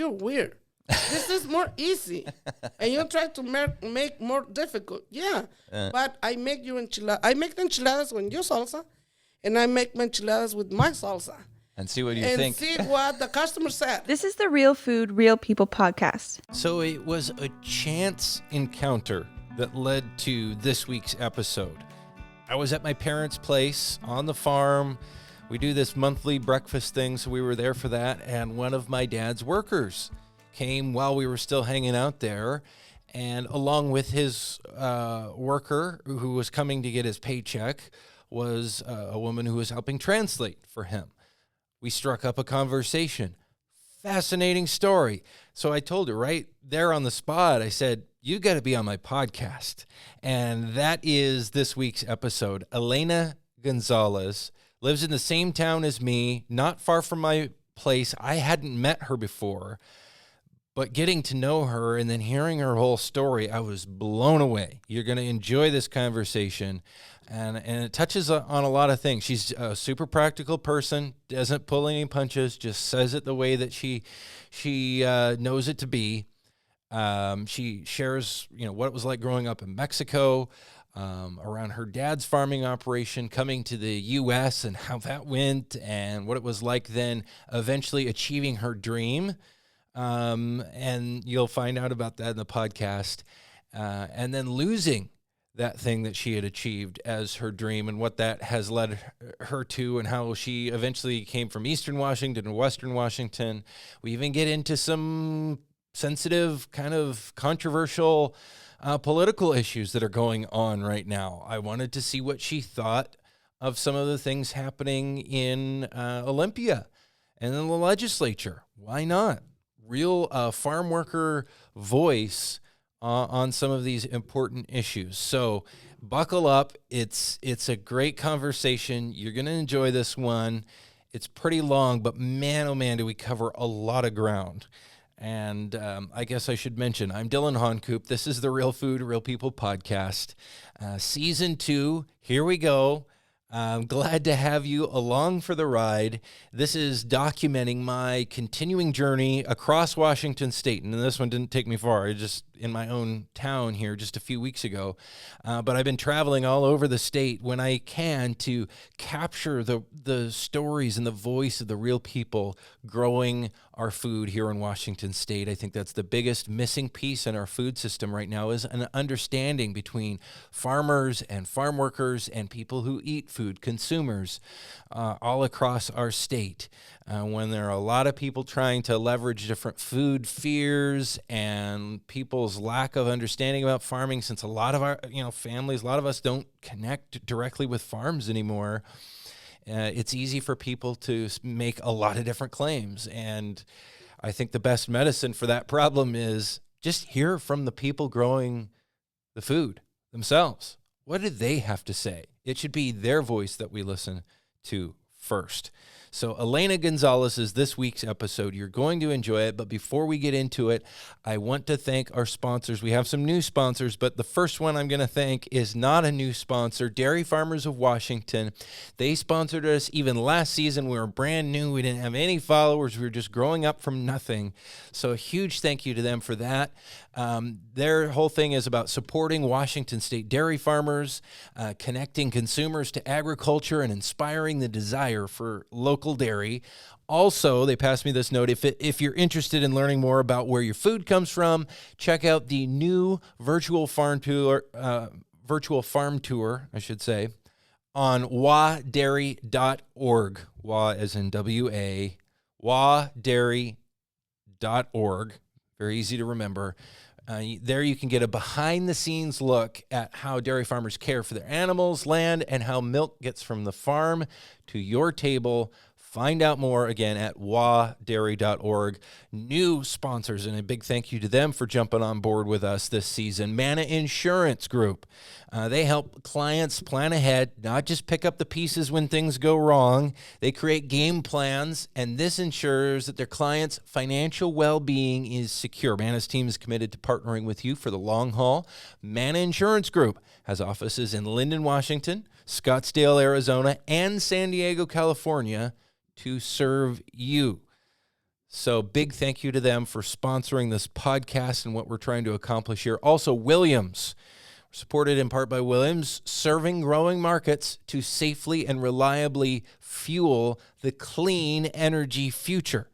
you're weird. This is more easy. And you try to make more difficult. Yeah. But I make you enchiladas. I make the enchiladas with your salsa, and I make my enchiladas with my salsa. And see what you think. And see what the customer said. This is the Real Food, Real People podcast. So it was a chance encounter that led to this week's episode. I was at my parents' place on the farm. We do this monthly breakfast thing, so we were there for that. And one of my dad's workers came while we were still hanging out there. And along with his worker who was coming to get his paycheck was a woman who was helping translate for him. We struck up a conversation. Fascinating story. So I told her right there on the spot, I said, you got to be on my podcast. And that is this week's episode. Elena Gonzalez lives in the same town as me, not far from my place. I hadn't met her before, but getting to know her and then hearing her whole story, I was blown away. You're going to enjoy this conversation. And it touches on a lot of things. She's a super practical person, doesn't pull any punches, just says it the way that she knows it to be. She shares, what it was like growing up in Mexico, around her dad's farming operation, coming to the U.S. and how that went, and what it was like then eventually achieving her dream. And you'll find out about that in the podcast. And then losing that thing that she had achieved as her dream and what that has led her to, and how she eventually came from Eastern Washington to Western Washington. We even get into some sensitive, kind of controversial political issues that are going on right now. I wanted to see what she thought of some of the things happening in Olympia and in the legislature. Why not? Real farm worker voice on some of these important issues. So buckle up. It's a great conversation. You're going to enjoy this one. It's pretty long, but man, oh man, do we cover a lot of ground. And I guess I should mention, I'm Dylan Honcoop. This is the Real Food, Real People podcast. Season 2, here we go. I'm glad to have you along for the ride. This is documenting my continuing journey across Washington State. And this one didn't take me far. I just in my own town here just a few weeks ago. But I've been traveling all over the state when I can to capture the stories and the voice of the real people growing our food here in Washington State. I think that's the biggest missing piece in our food system right now, is an understanding between farmers and farm workers and people who eat food, consumers, all across our state. When there are a lot of people trying to leverage different food fears and people's lack of understanding about farming, since a lot of our families, a lot of us don't connect directly with farms anymore. It's easy for people to make a lot of different claims. And I think the best medicine for that problem is just hear from the people growing the food themselves. What do they have to say? It should be their voice that we listen to first. So Elena Gonzalez is this week's episode. You're going to enjoy it, but before we get into it, I want to thank our sponsors. We have some new sponsors, but the first one I'm going to thank is not a new sponsor, Dairy Farmers of Washington. They sponsored us even last season. We were brand new. We didn't have any followers. We were just growing up from nothing. So a huge thank you to them for that. Their whole thing is about supporting Washington State dairy farmers, connecting consumers to agriculture, and inspiring the desire for local dairy. Also, they passed me this note. If you're interested in learning more about where your food comes from, check out the new virtual farm tour, I should say, on wadairy.org. WA as in W-A, wadairy.org. Very easy to remember. There you can get a behind-the-scenes look at how dairy farmers care for their animals, land, and how milk gets from the farm to your table. Find out more, again, at wadairy.org. New sponsors, and a big thank you to them for jumping on board with us this season. Mana Insurance Group. They help clients plan ahead, not just pick up the pieces when things go wrong. They create game plans, and this ensures that their clients' financial well-being is secure. Mana's team is committed to partnering with you for the long haul. Mana Insurance Group has offices in Linden, Washington, Scottsdale, Arizona, and San Diego, California, to serve you. So big thank you to them for sponsoring this podcast and what we're trying to accomplish here. Also, Williams. We're supported in part by Williams, serving growing markets to safely and reliably fuel the clean energy future.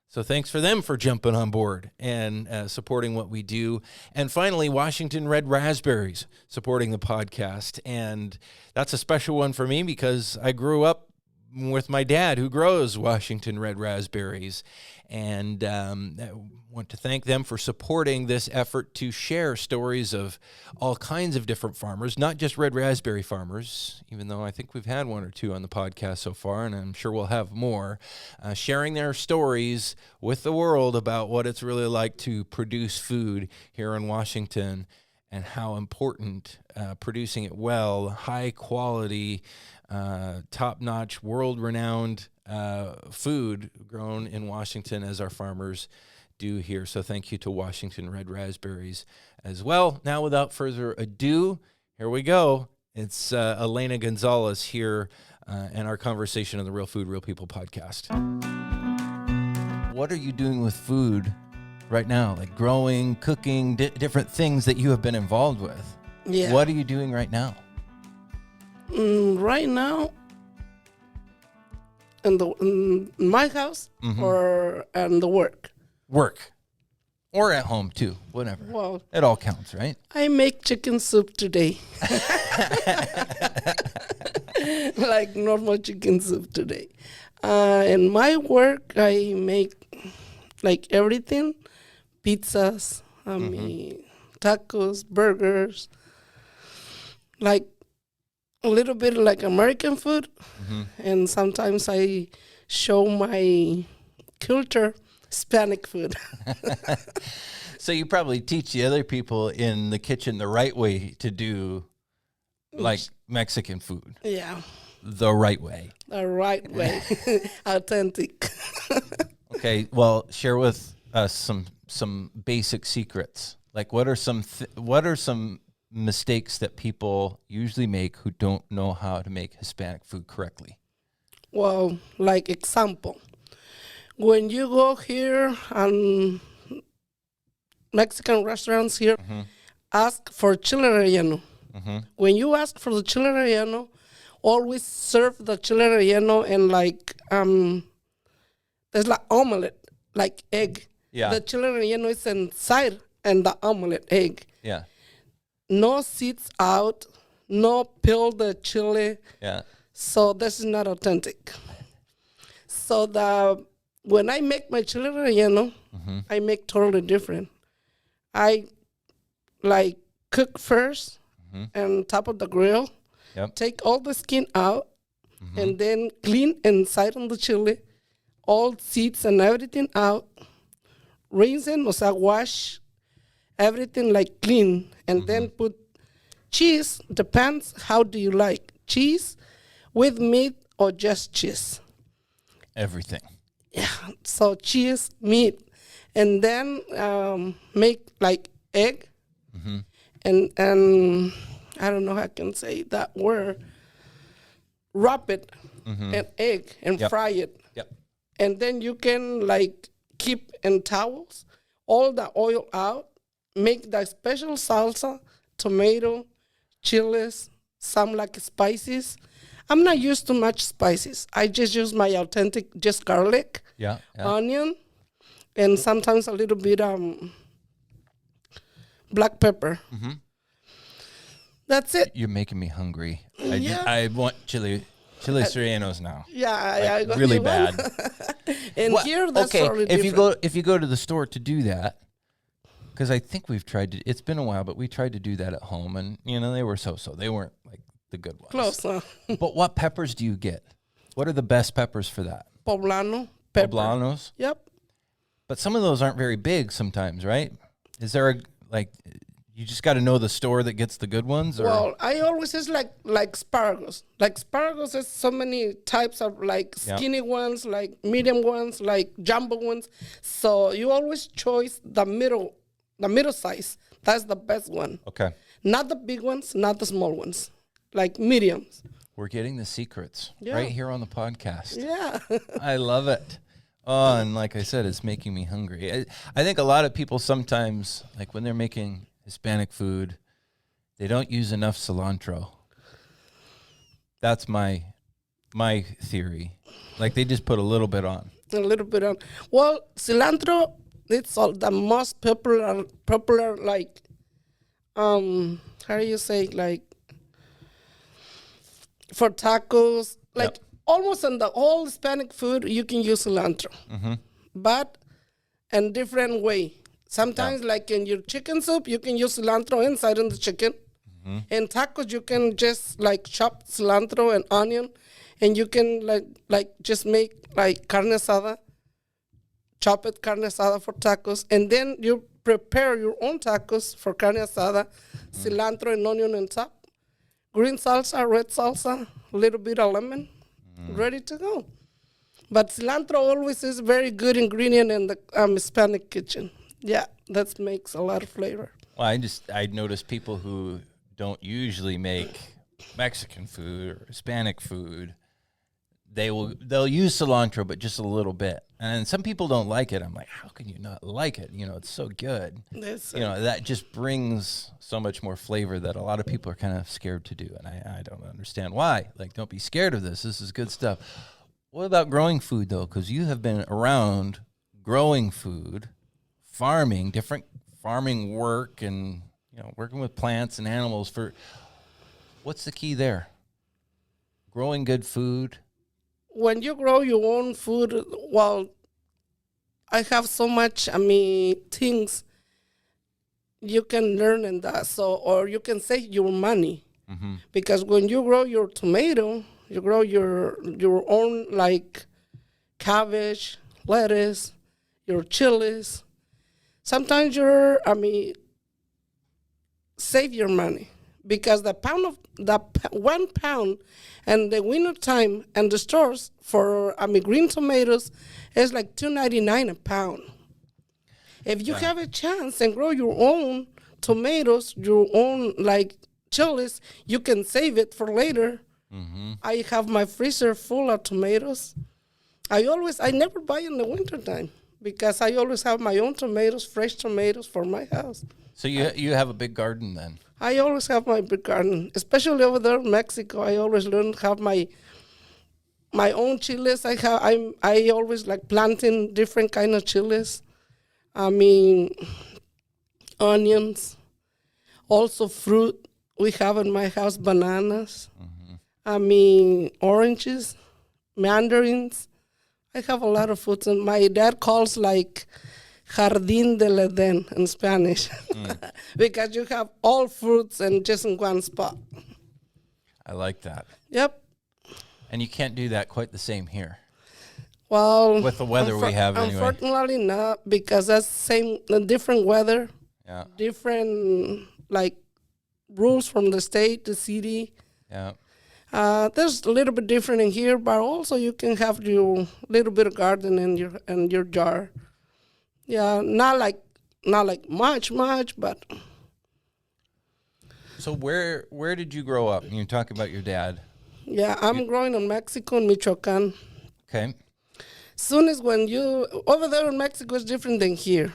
So thanks for them for jumping on board and supporting what we do. And finally, Washington Red Raspberries supporting the podcast. And that's a special one for me because I grew up with my dad who grows Washington Red Raspberries. And I want to thank them for supporting this effort to share stories of all kinds of different farmers, not just red raspberry farmers, even though I think we've had one or two on the podcast so far, and I'm sure we'll have more, sharing their stories with the world about what it's really like to produce food here in Washington and how important producing it well, high quality, top-notch, world-renowned food grown in Washington as our farmers do here. So thank you to Washington Red Raspberries as well. Now, without further ado, here we go. It's Elena Gonzalez here and our conversation on the Real Food, Real People podcast. What are you doing with food right now? Like growing, cooking, different things that you have been involved with. Yeah. What are you doing right now? Right now, in my house or in the work? Work. Or at home, too. Whatever. Well, it all counts, right? I make chicken soup today. Like normal chicken soup today. In my work, I make like everything. Pizzas, tacos, burgers. Like a little bit like American food. And sometimes I show my culture, Hispanic food. So you probably teach the other people in the kitchen the right way to do like Mexican food. Yeah. The right way. The right way. Authentic. Okay, well, share with us some basic secrets. Like what are some mistakes that people usually make who don't know how to make Hispanic food correctly? Well, like example, when you go here and Mexican restaurants here, ask for chile relleno. When you ask for the chile relleno, always serve the chile relleno and like there's like omelet, like egg. Yeah. The chile relleno is inside and the omelet egg. Yeah. No seeds out, no peel the chili. Yeah. So this is not authentic. So when I make my chile relleno, I make totally different. I like cook first on top of the grill, take all the skin out, and then clean inside on the chili, all seeds and everything out, rinse it, o sea, wash everything like clean, and then put cheese. Depends how do you like cheese, with meat or just cheese. Everything. Yeah, so cheese, meat, and then make like egg, and I don't know how I can say that word. Wrap it in egg and fry it. Yep. And then you can like keep in towels all the oil out, make the special salsa, tomato, chilies, some like spices. I'm not used to much spices. I just use my authentic, just garlic, onion, and sometimes a little bit black pepper. That's it. You're making me hungry. I want chili rellenos now. Yeah, like, really bad. And here, that's totally different. If you go to the store to do that, because I think we've tried to. It's been a while, but we tried to do that at home, and they were so-so. They weren't like the good ones. Close, huh? But what peppers do you get? What are the best peppers for that? Poblano pepper. Poblanos? Yep. But some of those aren't very big sometimes, right? Is there you just got to know the store that gets the good ones? Or? Well, I always use like asparagus. Like asparagus has so many types of like skinny ones, like medium ones, like jumbo ones. So you always choose the middle size. That's the best one. Okay. Not the big ones, not the small ones. Like mediums. We're getting the secrets right here on the podcast. Yeah. I love it. Oh, and like I said, it's making me hungry. I think a lot of people sometimes, like when they're making Hispanic food, they don't use enough cilantro. That's my theory. Like they just put a little bit on. A little bit on. Well, cilantro, it's all the most popular like, how do you say, like, for tacos, like almost in the whole Hispanic food, you can use cilantro, but in different way. Sometimes, like in your chicken soup, you can use cilantro inside in the chicken. In tacos, you can just like chop cilantro and onion, and you can like just make like carne asada, chopped carne asada for tacos, and then you prepare your own tacos for carne asada, cilantro and onion on top, green salsa, red salsa, a little bit of lemon, ready to go. But cilantro always is very good ingredient in the Hispanic kitchen. Yeah, that makes a lot of flavor. Well, I notice people who don't usually make Mexican food or Hispanic food, they'll use cilantro, but just a little bit. And some people don't like it. I'm like, how can you not like it? You know, it's so good. That just brings so much more flavor that a lot of people are kind of scared to do. And I don't understand why. Like, don't be scared of this. This is good stuff. What about growing food, though? Because you have been around growing food, farming, different farming work, and working with plants and animals. What's the key there? Growing good food. When you grow your own food, well, I have so much, things you can learn in that. So, or you can save your money. Because when you grow your tomato, you grow your own, like, cabbage, lettuce, your chilies. Sometimes save your money, because the 1 pound and the winter time and the stores for green tomatoes is like $2.99 a pound. If you have a chance and grow your own tomatoes, your own like chilies, you can save it for later. I have my freezer full of tomatoes. I never buy in the winter time, because I always have my own tomatoes, fresh tomatoes for my house. So you have a big garden then? I always have my big garden, especially over there in Mexico. I always learn to have my own chilies. I always like planting different kind of chilies. Onions, also fruit. We have in my house bananas. Oranges, mandarins. I have a lot of fruits, and my dad calls like Jardín del Edén in Spanish, because you have all fruits and just in one spot. I like that. Yep. And you can't do that quite the same here. Well, with the weather we have anyway. Unfortunately not, because that's different weather. Yeah. Different like rules from the state, the city. Yeah. There's a little bit different in here, but also you can have your little bit of garden in your jar. Yeah, not like much, but. So where did you grow up? You're talking about your dad. Yeah, I'm growing in Mexico, in Michoacan. Okay. Soon as when over there in Mexico is different than here.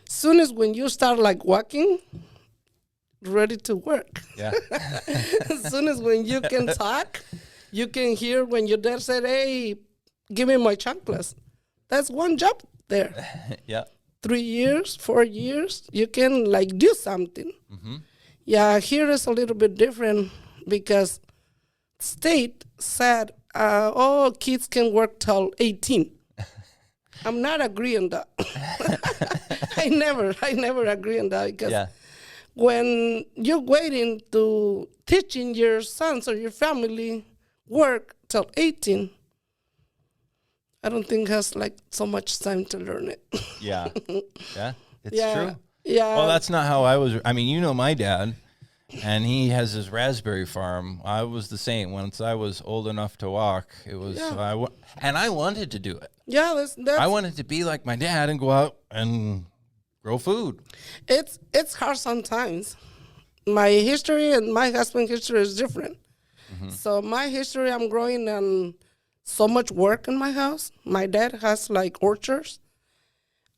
Soon as when you start like walking, ready to work. Yeah. As soon as when you can talk, you can hear when your dad said, "Hey, give me my chanclas." That's one job there. Yeah. 3 years, 4 years, you can like do something. Yeah, here is a little bit different, because state said, kids can work till 18. I'm not agreeing that. I never agree on that, because when you're waiting to teaching your sons or your family work till 18, I don't think has like so much time to learn it. Yeah. Yeah. It's true. Yeah. Well, that's not how I was. I mean, my dad, and he has his raspberry farm. I was the same. Once I was old enough to walk, it was, and I wanted to do it. Yeah. That's I wanted to be like my dad and go out and grow food. It's hard sometimes. My history and my husband's history is different. So my history, I'm growing so much work in my house. My dad has like orchards,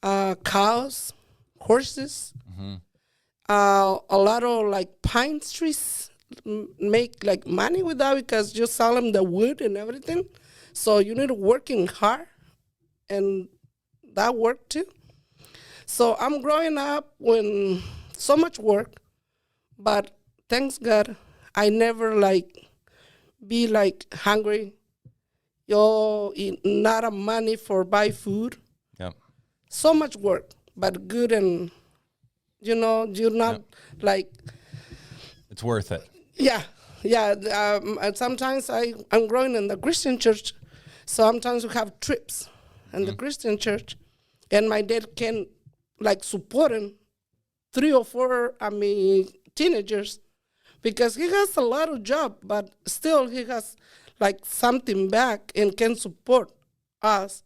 cows, horses, a lot of like pine trees. Make like money with that because you sell them the wood and everything. So you need to working hard, and that work too. So I'm growing up with so much work, but thanks God, I never like be like hungry. Not a money for buy food. Yep. So much work, but good, and you're not like. It's worth it. Yeah, yeah. And sometimes I'm growing in the Christian church. Sometimes we have trips in the Christian church, and my dad can like support him 3 or 4, teenagers, because he has a lot of job, but still he has like something back and can support us.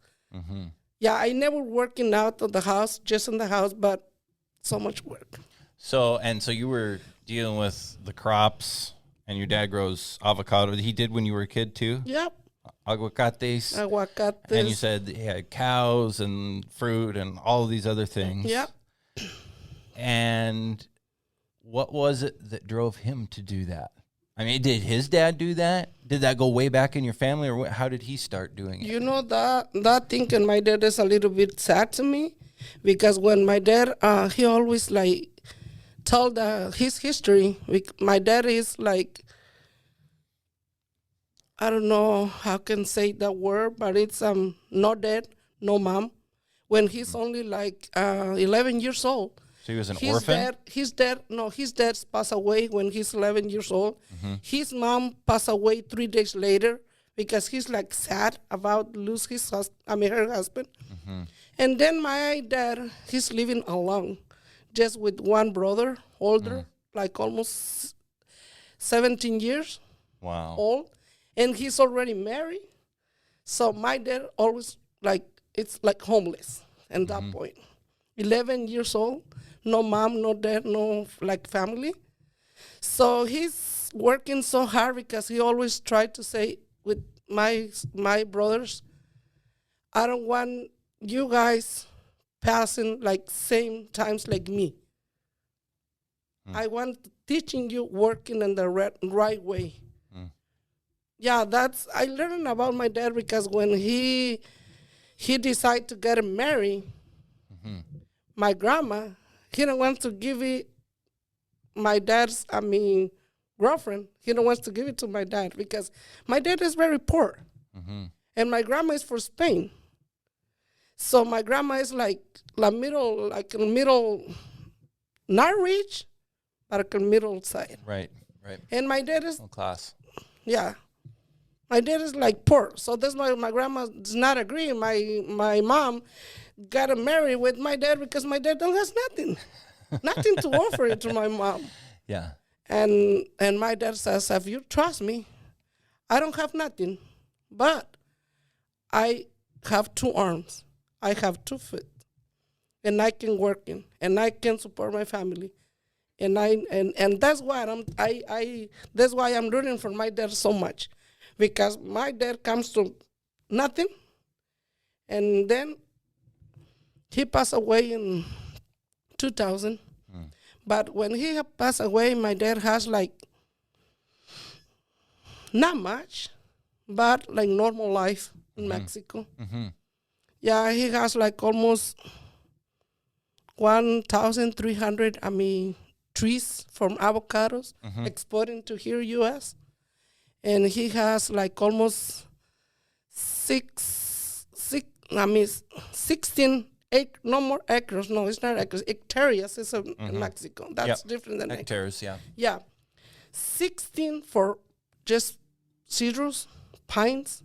Yeah, I never working out of the house, just in the house, but so much work. So you were dealing with the crops, and your dad grows avocado. He did when you were a kid too? Yep. Aguacates. And you said he had cows and fruit and all of these other things. Yep. And what was it that drove him to do that? I mean, did his dad do that? Did that go way back in your family, or how did he start doing it? That thing and my dad is a little bit sad to me, because when my dad, he always like told his history. My dad is like, I don't know how can say that word, but it's no dad, no mom. When he's only like 11 years old. So he was an orphan? His dad passed away when he's 11 years old. His mom passed away 3 days later because he's like sad about lose her husband. And then my dad, he's living alone, just with one brother, older, like almost 17 years old. And he's already married. So my dad always it's like homeless at that point. 11 years old, no mom, no dad, no like family. So he's working so hard because he always tried to say with my brothers, I don't want you guys passing like same times like me. I want teaching you working in the right way. Yeah, I learned about my dad because when he decided to get married, my grandma, he don't want to give it my dad's, girlfriend. He don't want to give it to my dad because my dad is very poor. And my grandma is from Spain. So my grandma is like middle, not rich, but middle side. Right. And my dad is Middle class. Yeah. My dad is like poor. So that's why my grandma does not agree. My mom got married with my dad because my dad don't has nothing. Nothing to offer it to my mom. Yeah. And my dad says, if you trust me, I don't have nothing. But I have 2 arms. I have 2 feet. And I can work in. And I can support my family. And that's why that's why I'm rooting for my dad so much, because my dad comes to nothing, and then he passed away in 2000. But when he passed away, my dad has like not much, but like normal life in Mexico. Yeah, he has like almost 1,300. Trees from avocados exporting to here U.S. And he has like almost 16 no more acres. No, it's not acres. Hectares is in Mexico. That's different than hectares. Yeah. Yeah, 16 for just cedars, pines,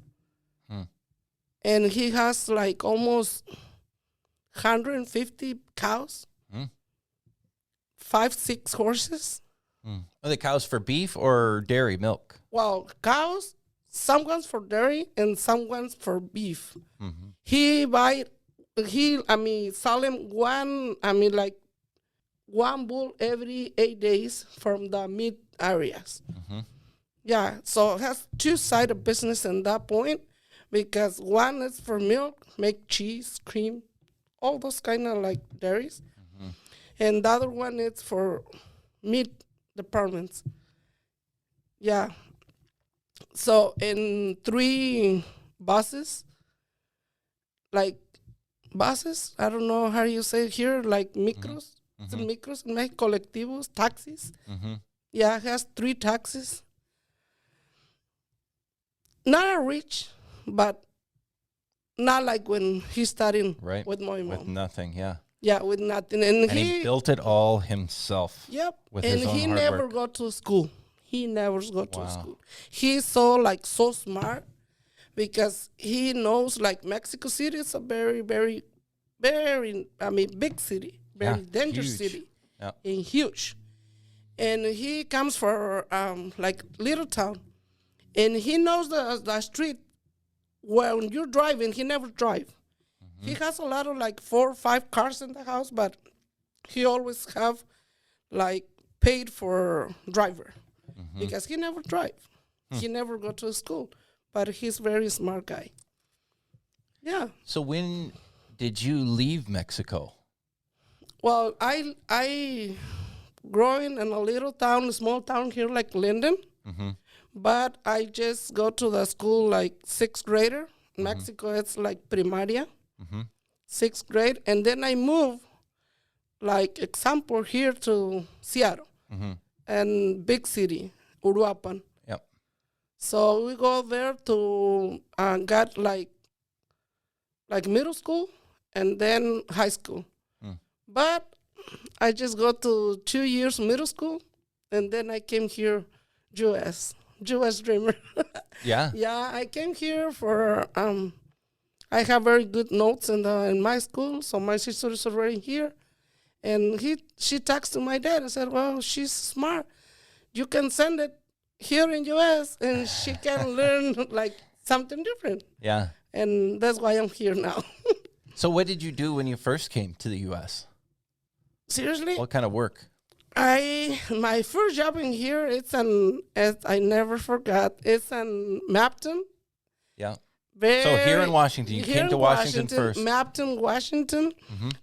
and he has like almost 150 cows. 5-6 horses. Are the cows for beef or dairy milk? Well, cows, some ones for dairy and some ones for beef. He sell him one bull every 8 days from the meat areas. Yeah, so it has 2 sides of business at that point. because one is for milk, make cheese, cream, all those kind of like dairies. And the other one is for meat departments. Yeah. So in 3 buses, like buses, I don't know how you say it here, like micros, micros, like colectivos, taxis. Yeah, it has 3 taxis. Not rich, but not like when he started with my mom. With nothing, yeah. Yeah, with nothing. And he built it all himself. Yep. With and his own he hard never work. go to school. He never go to school. He's so smart because he knows like Mexico City is a very, very, very, big city, very dangerous city, and huge. And he comes for like little town, and he knows the street. When you're driving, he never drive. He has a lot of like 4 or 5 cars in the house, but he always have like paid for driver because he never drive. He never go to school, but he's very smart guy. Yeah. So when did you leave Mexico? Well, I growing in a little town, small town here like Linden, but I just go to the school like 6th grader. In Mexico, it's like primaria, 6th grade, and then I move, like example here to Seattle, and big city, Uruapan. Yep. So we go there to get like middle school and then high school. But I just go to 2 years middle school, and then I came here, Jewish dreamer. Yeah. Yeah, I came here for I have very good notes in my school, so my sister is already here, and she texted my dad and said, "Well, she's smart. You can send it here in U.S. and she can learn like something different." Yeah. And that's why I'm here now. So what did you do when you first came to the U.S.? Seriously? What kind of work? My first job in here, I never forgot, it's in Mapton. Yeah. So here in Washington, you came to Washington first. Mapton, Washington,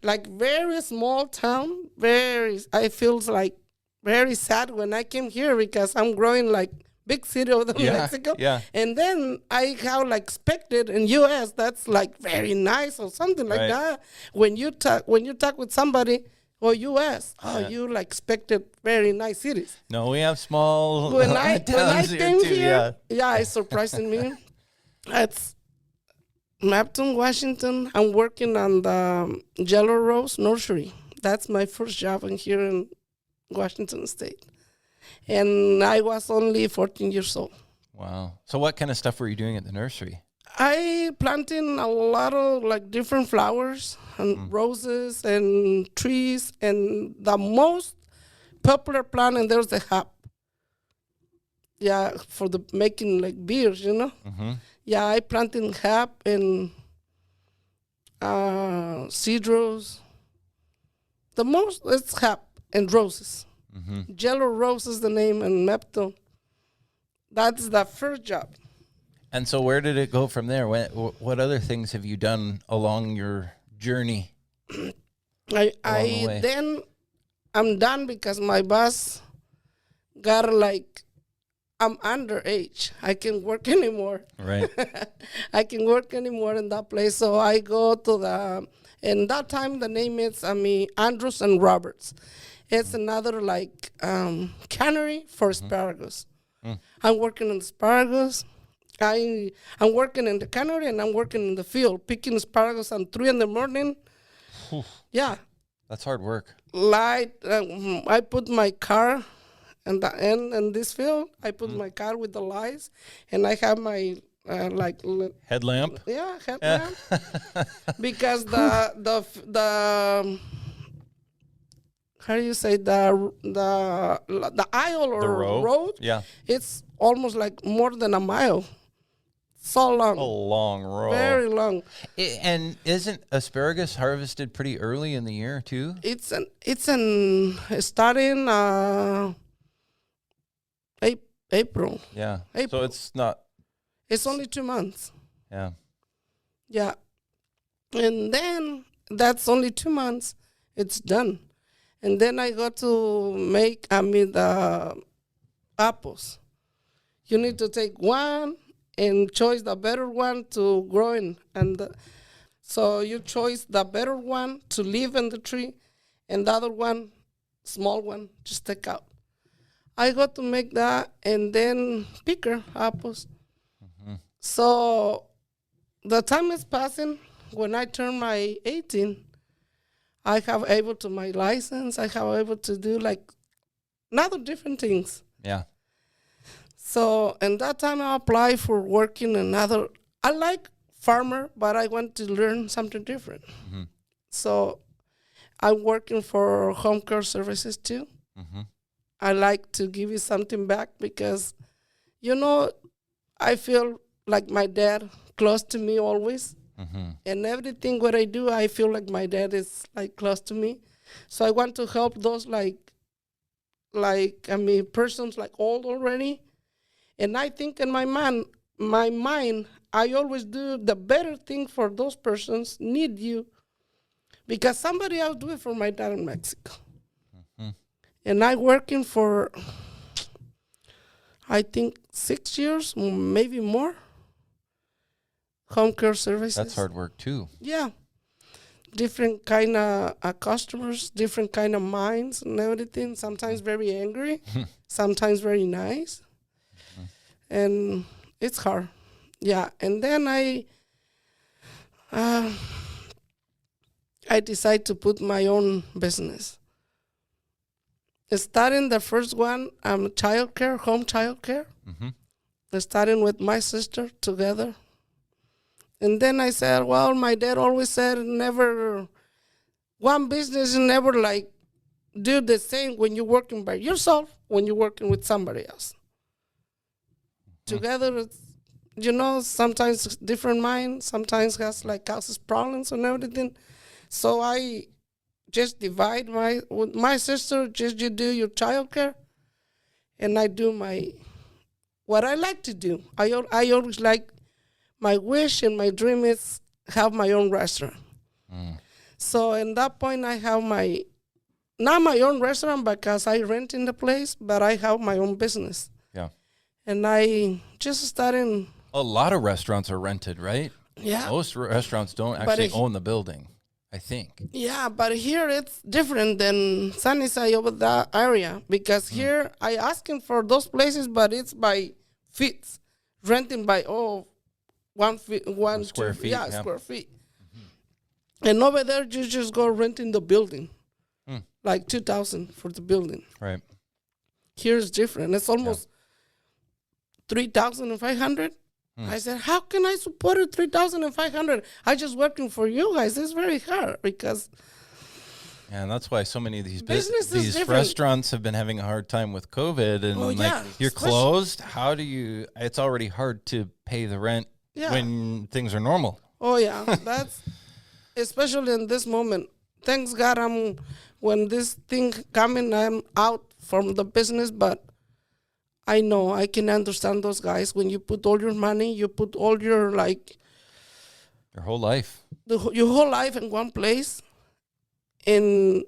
like very small town. I feel like very sad when I came here because I'm growing like big city of Mexico. Yeah. And then I have like expected in U.S. that's like very nice or something like that. When you talk with somebody. Or U.S. You like expected very nice cities. No, we have small when I came here, it's surprising me. It's Mapton, Washington. I'm working on the Yellow Rose Nursery. That's my first job in here in Washington State. And I was only 14 years old. Wow. So what kind of stuff were you doing at the nursery? I planting a lot of like different flowers and roses and trees, and the most popular plant and there's the hop. Yeah, for the making like beers, Yeah, I planting hop and cedros. The most is hop and roses. Yellow Rose is the name in Mepton. That's the first job. And so where did it go from there? What other things have you done along your journey? Then I'm done because my boss got like, I'm underage. I can't work anymore. Right. I can't work anymore in that place. So I go to in that time the name is, Andrews and Roberts. It's another like cannery for asparagus. I'm working on asparagus. I'm working in the cannery and I'm working in the field, picking asparagus at 3 a.m. Yeah. That's hard work. I put my car in the end in this field. I put my car with the lights, and I have my headlamp. Yeah, headlamp. Because the how do you say the aisle or the road? Yeah. It's almost like more than a mile. So long. A long road. Very long. And isn't asparagus harvested pretty early in the year too? It's starting April. Yeah. April. So it's not. It's only 2 months. Yeah. Yeah. And then that's only 2 months. It's done. And then I got to make, the apples. You need to take one and choose the better one to grow in. And so you choose the better one to live in the tree, and the other one, small one, just take out. I got to make that and then picker apples. So the time is passing. When I turn my 18, I have able to my license. I have able to do like another different things. Yeah. So in that time I apply for working another. I like farmer, but I want to learn something different. So I'm working for home care services too. I like to give you something back because, I feel like my dad close to me always. And everything what I do, I feel like my dad is like close to me. So I want to help those persons like old already. And I think in my mind, I always do the better thing for those persons need you, because somebody else do it for my dad in Mexico. And I working for, I think 6 years, maybe more. Home care services. That's hard work too. Yeah. Different kind of customers, different kind of minds and everything. Sometimes very angry, sometimes very nice. And it's hard. Yeah. And then I decide to put my own business. Starting the first one, home child care. Starting with my sister together. And then I said, well, my dad always said one business never like do the same when you're working by yourself, when you're working with somebody else. Together, it's, sometimes different mind, sometimes causes problems and everything. So I just divide with my sister, just you do your childcare, and I do what I like to do. I always like, my wish and my dream is have my own restaurant. So in that point, I have not my own restaurant because I rent in the place, but I have my own business. Yeah. And I just started. A lot of restaurants are rented, right? Yeah. Most restaurants don't actually own the building, I think. Yeah, but here it's different than Sunnyside over that area, because here I asking for those places, but it's by feet, renting by 1 square feet. Yeah, square feet. And over there, you just go renting the building, like $2,000 for the building. Right. Here it's different. It's almost $3,500. I said, how can I support it $3,500? I just working for you guys. It's very hard because. Yeah, and that's why so many of these different. restaurants have been having a hard time with COVID. And you're closed. How do you? It's already hard to pay the rent when things are normal. Oh yeah, that's especially in this moment. Thanks God, when this thing coming, I'm out from the business, but I know I can understand those guys. When you put all your money, you put all your your whole life, your whole life in one place. And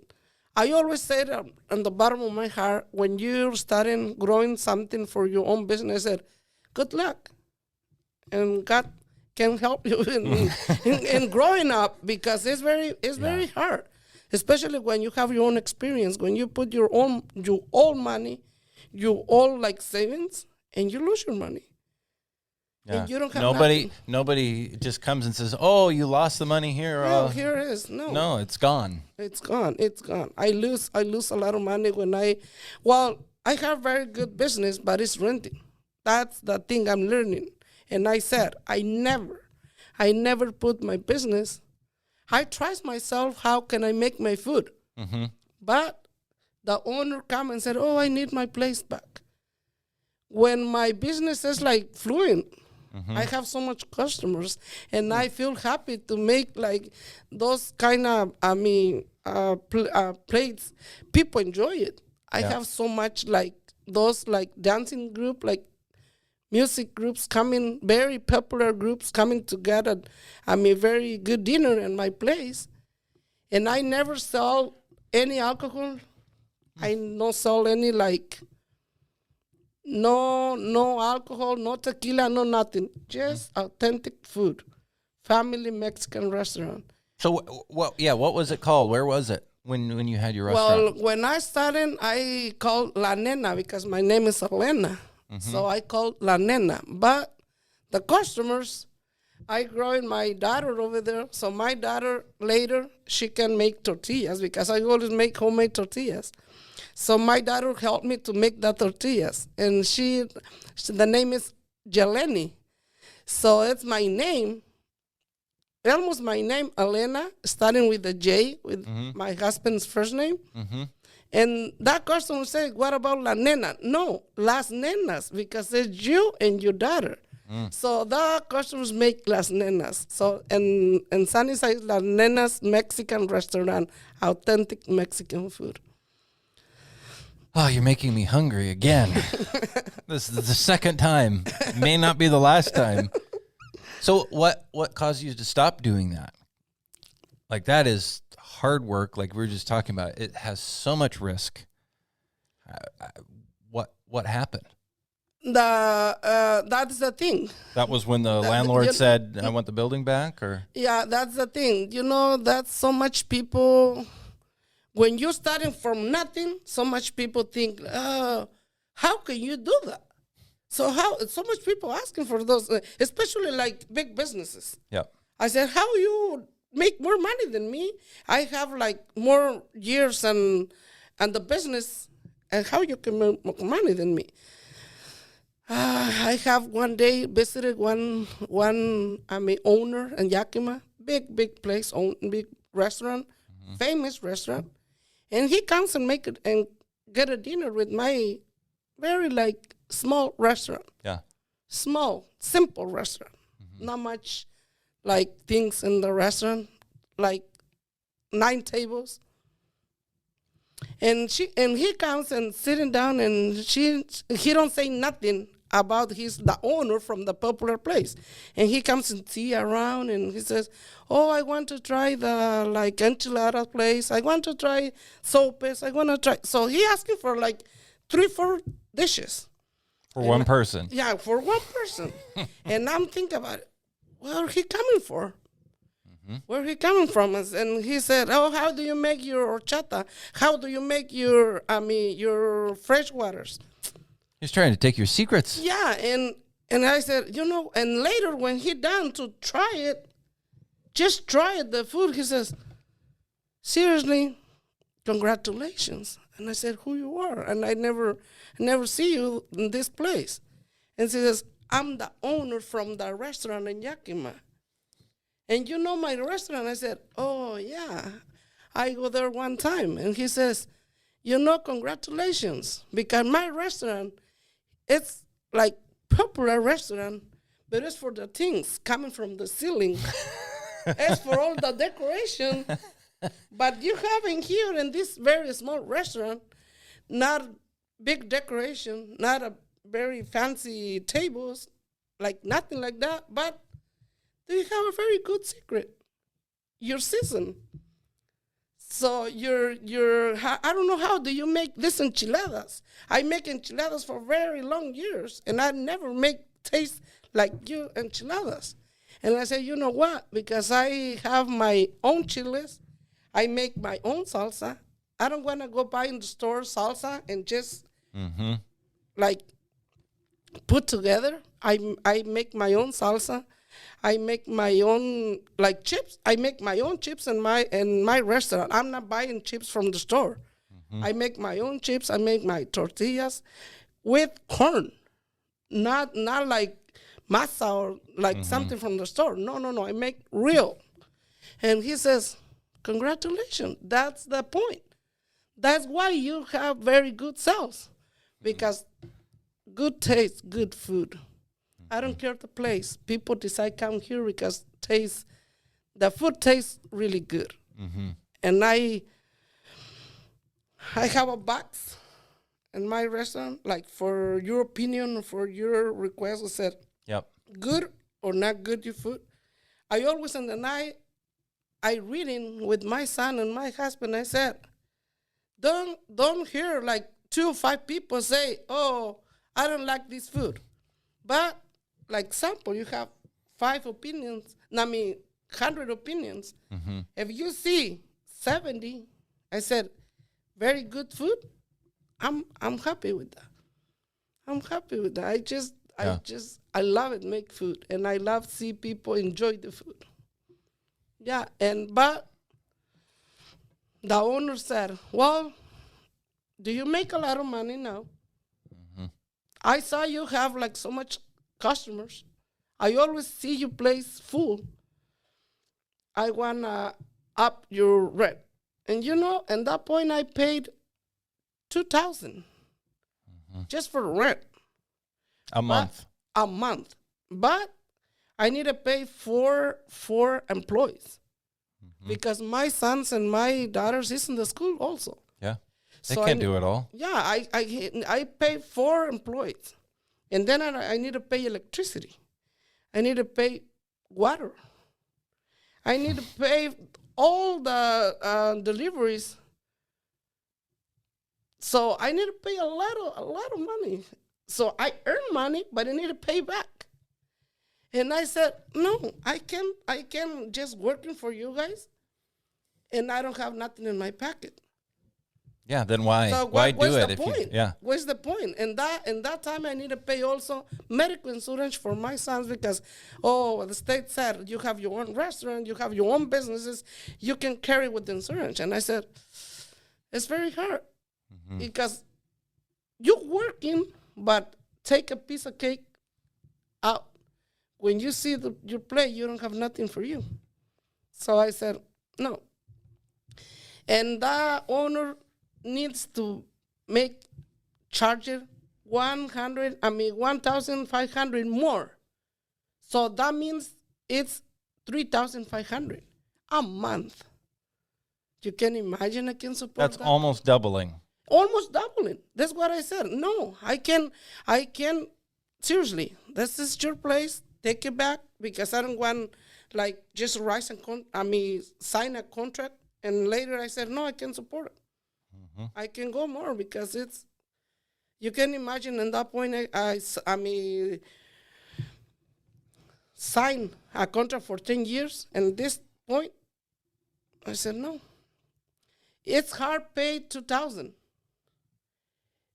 I always say that on the bottom of my heart, when you're starting growing something for your own business, I said, good luck. And God can help you in growing up, because it's very hard, especially when you have your own experience. When you put your own money, your all savings, and you lose your money. Yeah. And you don't have nobody just comes and says, "Oh, you lost the money here." No, here it is. No, it's gone. It's gone. It's gone. I lose a lot of money when I have very good business, but it's renting. That's the thing I'm learning. And I said, I never put my business. I tried myself, how can I make my food? But the owner come and said, oh, I need my place back. When my business is fluent, I have so much customers, and I feel happy to make those kind of, plates. People enjoy it. I have so much those dancing group, music groups coming, very popular groups coming together. Very good dinner in my place. And I never sell any alcohol. I no sell any no alcohol, no tequila, no nothing. Just authentic food. Family Mexican restaurant. So, what was it called? Where was it when you had your restaurant? Well, when I started, I called La Nena because my name is Elena. So I called La Nena. But the customers, I growing my daughter over there. So my daughter later, she can make tortillas because I always make homemade tortillas. So my daughter helped me to make the tortillas. And the name is Jeleni. So it's my name. Almost my name, Elena, starting with a J, with my husband's first name. And that customer said, what about La Nena? No, Las Nenas, because it's you and your daughter. So the customers make Las Nenas. So, and Sunnyside, Las Nenas Mexican restaurant, authentic Mexican food. Oh, you're making me hungry again. This is the second time. It may not be the last time. So what caused you to stop doing that? Like, that is hard work. Like we were just talking about, it has so much risk. What happened? That's the thing. That was when the landlord said, I want the building back, or? Yeah, that's the thing. That's so much people, when you're starting from nothing, so much people think, how can you do that? So much people asking for those, especially like big businesses. Yep. I said, how you make more money than me? I have like more years and the business, and how you can make more money than me? I have one day visited one owner in Yakima, big place, big restaurant, famous restaurant, and he comes and make it and get a dinner with my very small restaurant. Yeah. Small, simple restaurant. Not much things in the restaurant, 9 tables. And he comes and sitting down, and he don't say nothing about the owner from the popular place. And he comes and see around, and he says, oh, I want to try the enchilada place. I want to try sopes. I want to try. So he asking for 3-4 dishes. For one person. Yeah, for one person. And I'm thinking about it. Where he coming for? Where he coming from? And he said, oh, how do you make your horchata? How do you make your fresh waters? He's trying to take your secrets. Yeah, and I said, and later when he done to try it, just try it, the food, he says, seriously, congratulations. And I said, who you are? And I never see you in this place. And he says, I'm the owner from the restaurant in Yakima. And you know my restaurant? I said, oh, yeah. I go there one time. And he says, congratulations. Because my restaurant, it's popular restaurant, but it's for the things coming from the ceiling. It's for all the decoration. But you have in here in this very small restaurant, not big decoration, not a very fancy tables, nothing like that, but you have a very good secret. Your season. So I don't know how do you make this enchiladas. I make enchiladas for very long years, and I never make taste like your enchiladas. And I say, you know what? Because I have my own chiles, I make my own salsa. I don't want to go buy in the store salsa and just put together. I make my own salsa. I make my own chips. I make my own chips in my restaurant. I'm not buying chips from the store. I make my own chips. I make my tortillas with corn, not like masa or something from the store. No. I make real. And he says, congratulations. That's the point. That's why you have very good sales, because good taste, good food. I don't care the place. People decide come here because the food tastes really good. And I have a box. in my restaurant, like for your opinion, for your request, I said, Yep. good or not good your food. I always in the night, I reading with my son and my husband, I said, don't hear like 2 or 5 people say, oh, I don't like this food. But like example, you have 5 opinions, 100 opinions. Mm-hmm. If you see 70, I said, very good food, I'm happy with that. I'm happy with that. I love it, make food, and I love see people enjoy the food. Yeah, but the owner said, well, do you make a lot of money now? Mm-hmm. I saw you have like so much customers. I always see your place full. I want to up your rent. And at that point I paid $2,000 just for rent. A month. A month. But I need to pay four employees because my sons and my daughters is in the school also. Yeah. They So can't do it all. Yeah, I pay 4 employees, and then I need to pay electricity. I need to pay water. I need to pay all the deliveries. So I need to pay a lot of money. So I earn money, but I need to pay back. And I said, no, I can just working for you guys, and I don't have nothing in my pocket. Yeah, then why? So Why what's do it? the If point? you, yeah. What's the point? And that time I need to pay also medical insurance for my sons because, the state said you have your own restaurant, you have your own businesses, you can carry with the insurance. And I said, it's very hard because you're working, but take a piece of cake out. When you see your plate, you don't have nothing for you. So I said, no. And that owner needs to charge it 1,500 more. So that means it's 3,500 a month. You can imagine I can support That's that. almost doubling. Almost doubling. That's what I said. No, I can, seriously, this is your place. Take it back because I don't want like just sign a contract. And later I said, no, I can support it. I can go more because you can imagine at that point I sign a contract for 10 years. And at this point, I said, no. It's hard paid 2,000.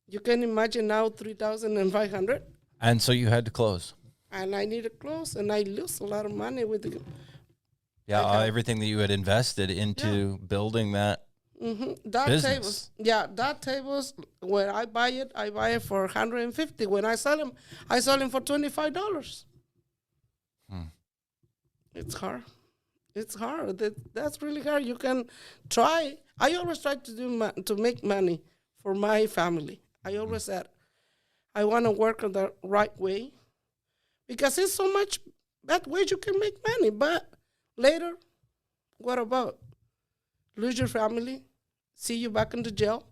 You can imagine now 3,500. And so you had to close. And I need to close, and I lose a lot of money with it. Yeah, everything that you had invested into building that That business. that tables where I buy it for 150. When I sell them for $25. It's hard. It's hard. That's really hard. You can try. I always try to make money for my family. I always said I want to work the right way because it's so much bad ways you can make money. But later, what about? Lose your family, see you back in the jail.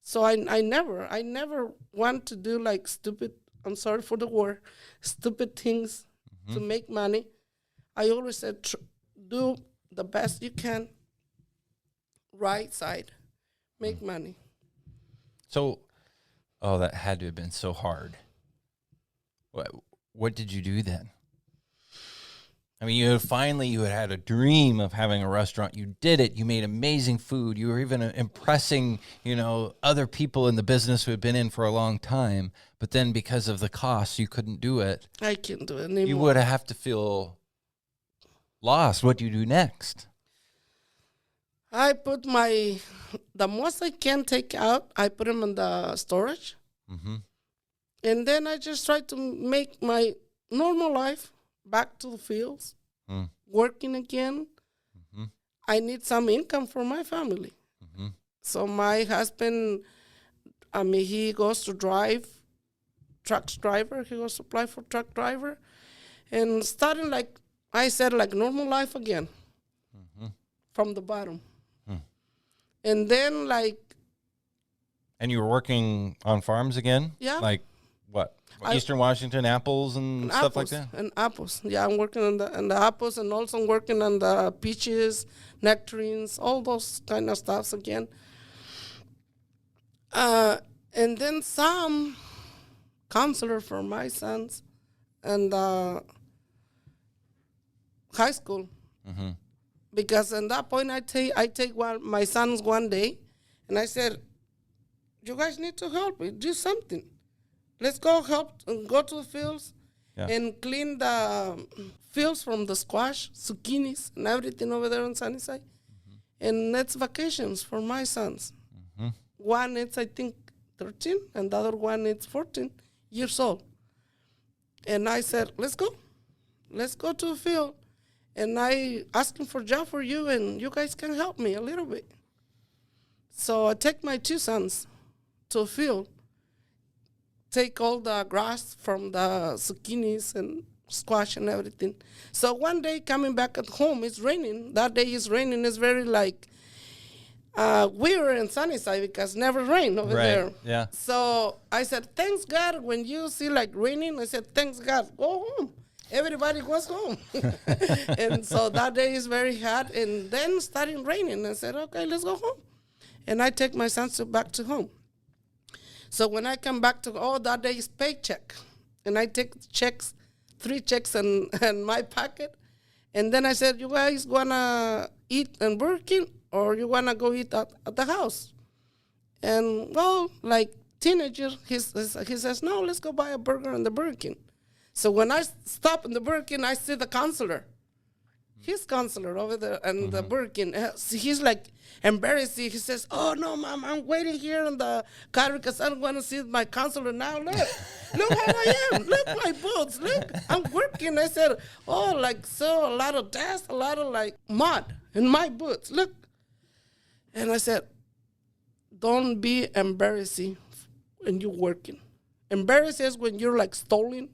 So I never want to do like stupid, I'm sorry for the word, stupid things to make money. I always said, do the best you can, right side, make money. So, that had to have been so hard. What did you do then? I mean, you had a dream of having a restaurant. You did it. You made amazing food. You were even impressing, other people in the business who had been in for a long time. But then because of the costs, you couldn't do it. I can't do it anymore. You would have to feel lost. What do you do next? I put the most I can take out, I put them in the storage. And then I just try to make my normal life back to the fields, working again. I need some income for my family. So my husband, he goes to drive, truck driver. He goes to apply for truck driver. And starting like normal life again from the bottom. And then And you were working on farms again? Yeah. Like what? Eastern Washington apples and stuff like that? And apples. Yeah, I'm working on the apples, and also I'm working on the peaches, nectarines, all those kind of stuffs again. And then some counselor for my sons and high school. Mm-hmm. Because at that point I take my sons one day, and I said, you guys need to help me do something. Let's go help and go to the fields and clean the fields from the squash, zucchinis, and everything over there on Sunnyside. Mm-hmm. And that's vacations for my sons. Mm-hmm. One is, I think, 13, and the other one is 14 years old. And I said, let's go. Let's go to the field. And I asking for a job for you, and you guys can help me a little bit. So I take my two sons to the field, take all the grass from the zucchinis and squash and everything. So one day coming back at home, it's raining. That day is raining. It's very like weird in Sunnyside because never rain over there. Yeah. So I said, thanks God, when you see like raining, I said, thanks God, go home. Everybody goes home. And so that day is very hot. And then starting raining. I said, okay, let's go home. And I take my sons back to home. So when I come back to, that day is paycheck. And I take checks, 3 checks in my pocket. And then I said, you guys want to eat in Burger King, or you want to go eat at the house? And, well, like teenager, he says, no, let's go buy a burger in the Burger King. So when I stop in the Burger King, I see the counselor. His counselor over there in the Burger King. He's like embarrassed. He says, oh, no, Mom, I'm waiting here in the car because I don't want to see my counselor now. Look how I am. Look my boots. Look, I'm working. I said, oh, like so a lot of dust, a lot of like mud in my boots. Look. And I said, don't be embarrassing when you're working. Embarrassing is when you're like stolen,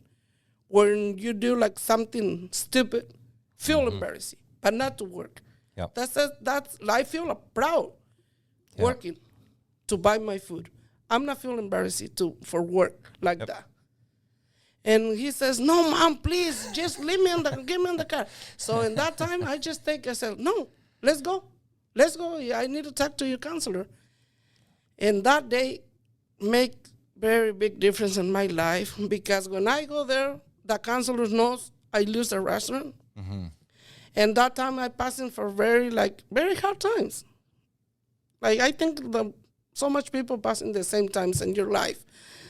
when you do like something stupid. Feel embarrassing, but not to work. Yep. That's I feel proud working to buy my food. I'm not feeling embarrassing for work like that. And he says, no, Mom, please, just get me in the car. So in that time, I said, no, let's go. Let's go. I need to talk to your counselor. And that day make very big difference in my life, because when I go there, the counselor knows I lose the restaurant. Mm-hmm. And that time I passing for very hard times. Like I think so much people passing the same times in your life.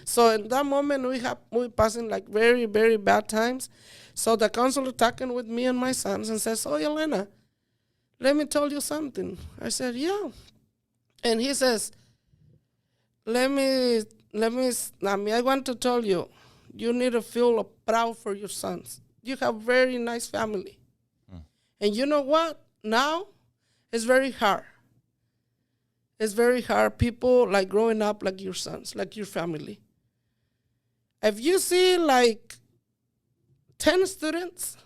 So in that moment we passing like very, very bad times. So the counselor talking with me and my sons and says, oh, Elena, let me tell you something. I said, yeah. And he says, I want to tell you, you need to feel proud for your sons. You have very nice family. And you know what? Now it's very hard. It's very hard. People like growing up like your sons, like your family. If you see like 10 students,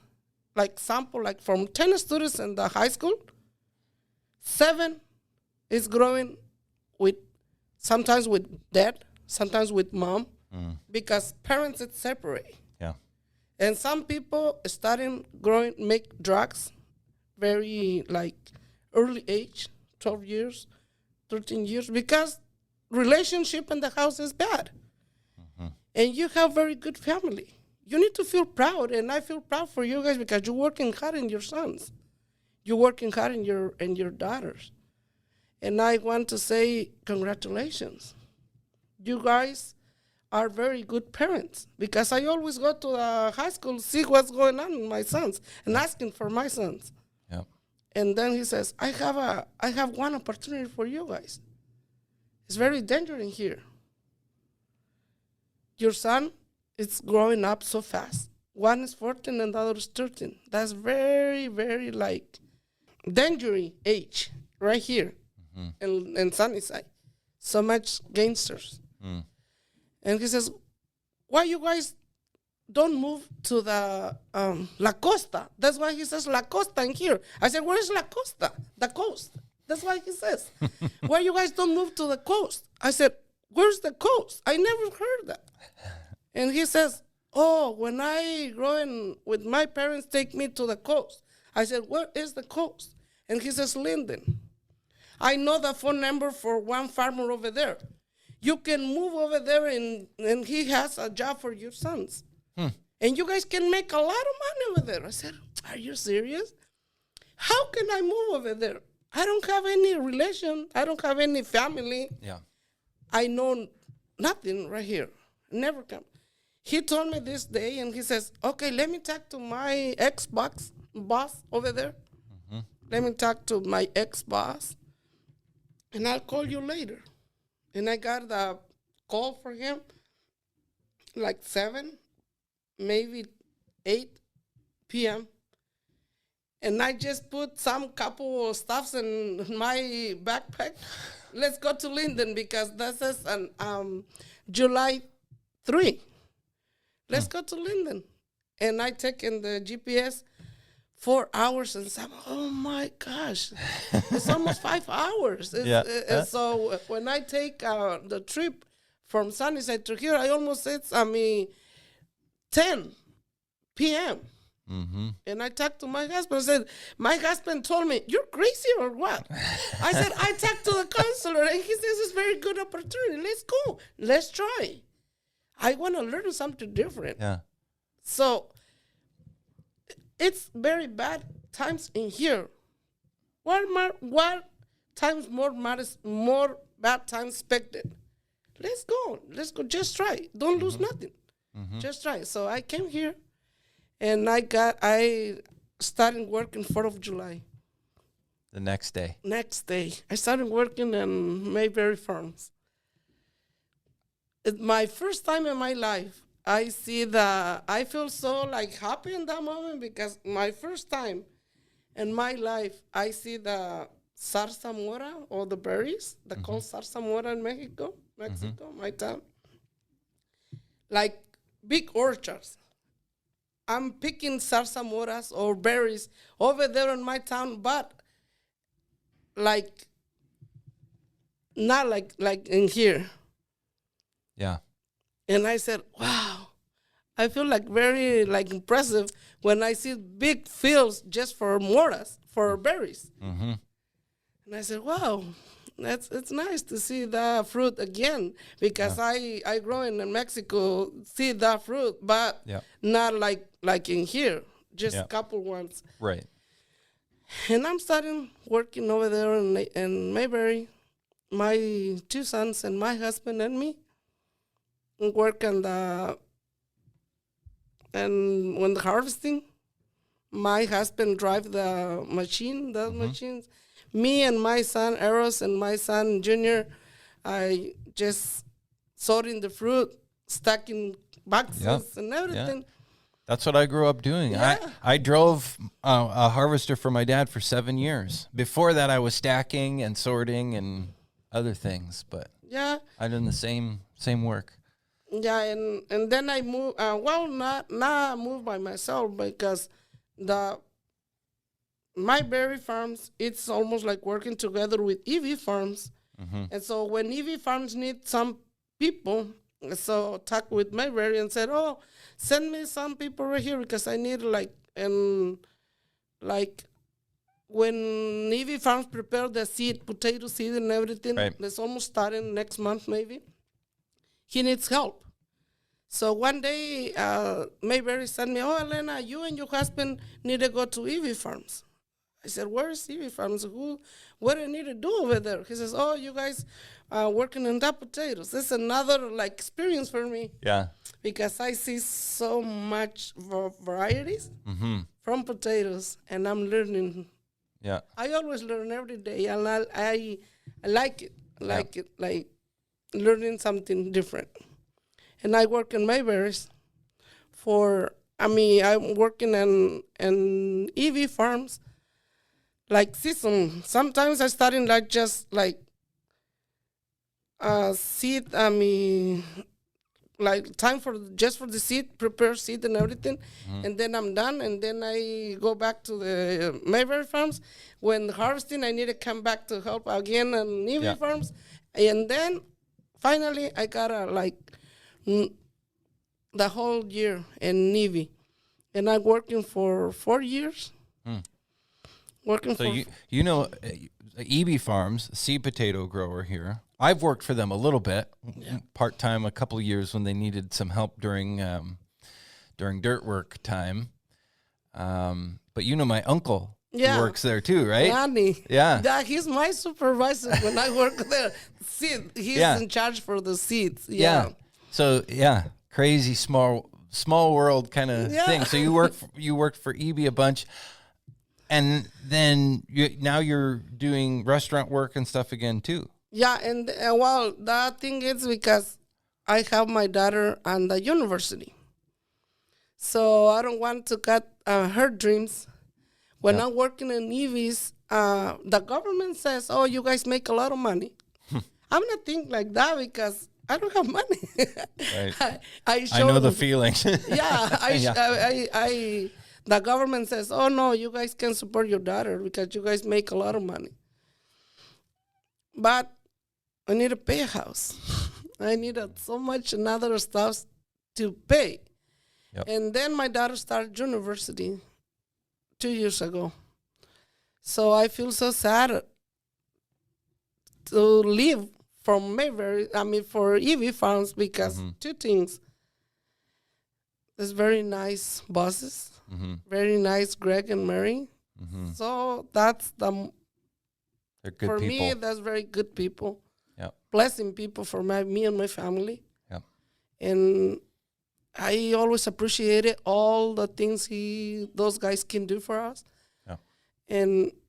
like sample, like from 10 students in the high school, 7 is growing sometimes with dad, sometimes with mom, because parents it's separate. Yeah. And some people make drugs very like early age, 12 years, 13 years, because relationship in the house is bad. Mm-hmm. And you have very good family. You need to feel proud, and I feel proud for you guys because you're working hard in your sons. You're working hard in your daughters. And I want to say congratulations. You guys are very good parents, because I always go to the high school to see what's going on with my sons and asking for my sons. Yep. And then he says, I have one opportunity for you guys. It's very dangerous in here. Your son is growing up so fast. One is 14 and the other is 13. That's very, very like dangerous age right here in Sunnyside. So much gangsters. Mm. And he says, why you guys don't move to the La Costa? That's why he says La Costa in here. I said, where is La Costa? The coast. That's why he says. Why you guys don't move to the coast? I said, where's the coast? I never heard that. And he says, oh, when I growing with my parents take me to the coast. I said, where is the coast? And he says, Linden. I know the phone number for one farmer over there. You can move over there and he has a job for your sons. And you guys can make a lot of money over there. I said, are you serious? How can I move over there? I don't have any relation. I don't have any family. Yeah. I know nothing right here. Never come. He told me this day, and he says, okay, let me talk to my ex-boss over there. Let me talk to my ex-boss, and I'll call you later. And I got the call for him like 7, maybe 8 p.m. And I just put some couple of stuffs in my backpack. Let's go to Linden because this is on July 3. Let's go to Linden. And I take in the GPS 4 hours and some, oh my gosh, it's almost 5 hours. So when I take the trip from Sunnyside to here, I almost 10 p.m. And I talked to my husband. I said, my husband told me, you're crazy or what? I said, I talked to the counselor, and he says it's a very good opportunity. Let's go. Let's try. I want to learn something different. Yeah. So it's very bad times in here. What times more bad times expected? Let's go. Just try. Don't lose nothing. Just try. So I came here, and I started working 4th of July. The next day. Next day, I started working in Mayberry Farms. It's my first time in my life. I feel so like happy in that moment because my first time in my life, I see the zarzamora or the berries, the called zarzamora in Mexico, my town. Like big orchards. I'm picking zarzamoras or berries over there in my town, but like not like in here. Yeah. And I said, wow, I feel like very like impressive when I see big fields just for moras, for berries. And I said, wow, it's nice to see that fruit again because I grow in Mexico, see that fruit, but not like in here, just a couple ones. Right. And I'm starting working over there in Mayberry, my 2 sons and my husband and me. Work and when the harvesting, my husband drive the machine, machines. Me and my son Eros and my son Junior, I just sorting the fruit, stacking boxes and everything. Yeah. That's what I grew up doing. Yeah. I drove a harvester for my dad for 7 years. Before that, I was stacking and sorting and other things, but I did the same work. Yeah, and then I moved. Not move by myself because my berry farms. It's almost like working together with EV farms, and so when EV farms need some people, so talk with my berry and said, "Oh, send me some people right here because I need when EV farms prepare the seed, potato seed and everything. Right. That's almost starting next month maybe." He needs help. So one day, Mayberry sent me, oh, Elena, you and your husband need to go to EV Farms. I said, where is EV Farms? What do I need to do over there? He says, oh, you guys are working on that potatoes. This is another experience for me. Yeah. Because I see so much varieties from potatoes, and I'm learning. Yeah. I always learn every day, and I like it. Like learning something different. And I work in Mayberries I'm working in EV farms, like season. Sometimes I start in seed, like time for the seed, prepare seed and everything. And then I'm done, and then I go back to the Mayberry farms. When harvesting, I need to come back to help again in EV farms. And then finally I got the whole year in Navy. And I'm working for 4 years. Working So for... you know, EB Farms, seed potato grower here. I've worked for them a little bit, part-time, a couple of years when they needed some help during dirt work time. But you know my uncle works there too, right? Lonnie. Yeah. He's my supervisor when I work there. He's in charge for the seeds. Yeah. So, crazy small world kind of thing. So you worked for EB a bunch. And then now you're doing restaurant work and stuff again too. Yeah, and the thing is because I have my daughter at the university. So I don't want to cut her dreams. When I'm working in EVs, the government says, oh, you guys make a lot of money. I'm not thinking like that because I don't have money. Right. I know the feeling. The government says, oh, no, you guys can support your daughter because you guys make a lot of money. But I need to pay a house. I needed so much and other stuff to pay. Yep. And then my daughter started university 2 years ago. So I feel so sad to leave from Mayberry, for EV Farms because two things. There's very nice bosses, very nice Greg and Mary. So that's they're good for people. Me, that's very good people. Yep. Blessing people for me and my family. Yep. And I always appreciated all the things those guys can do for us. Yeah.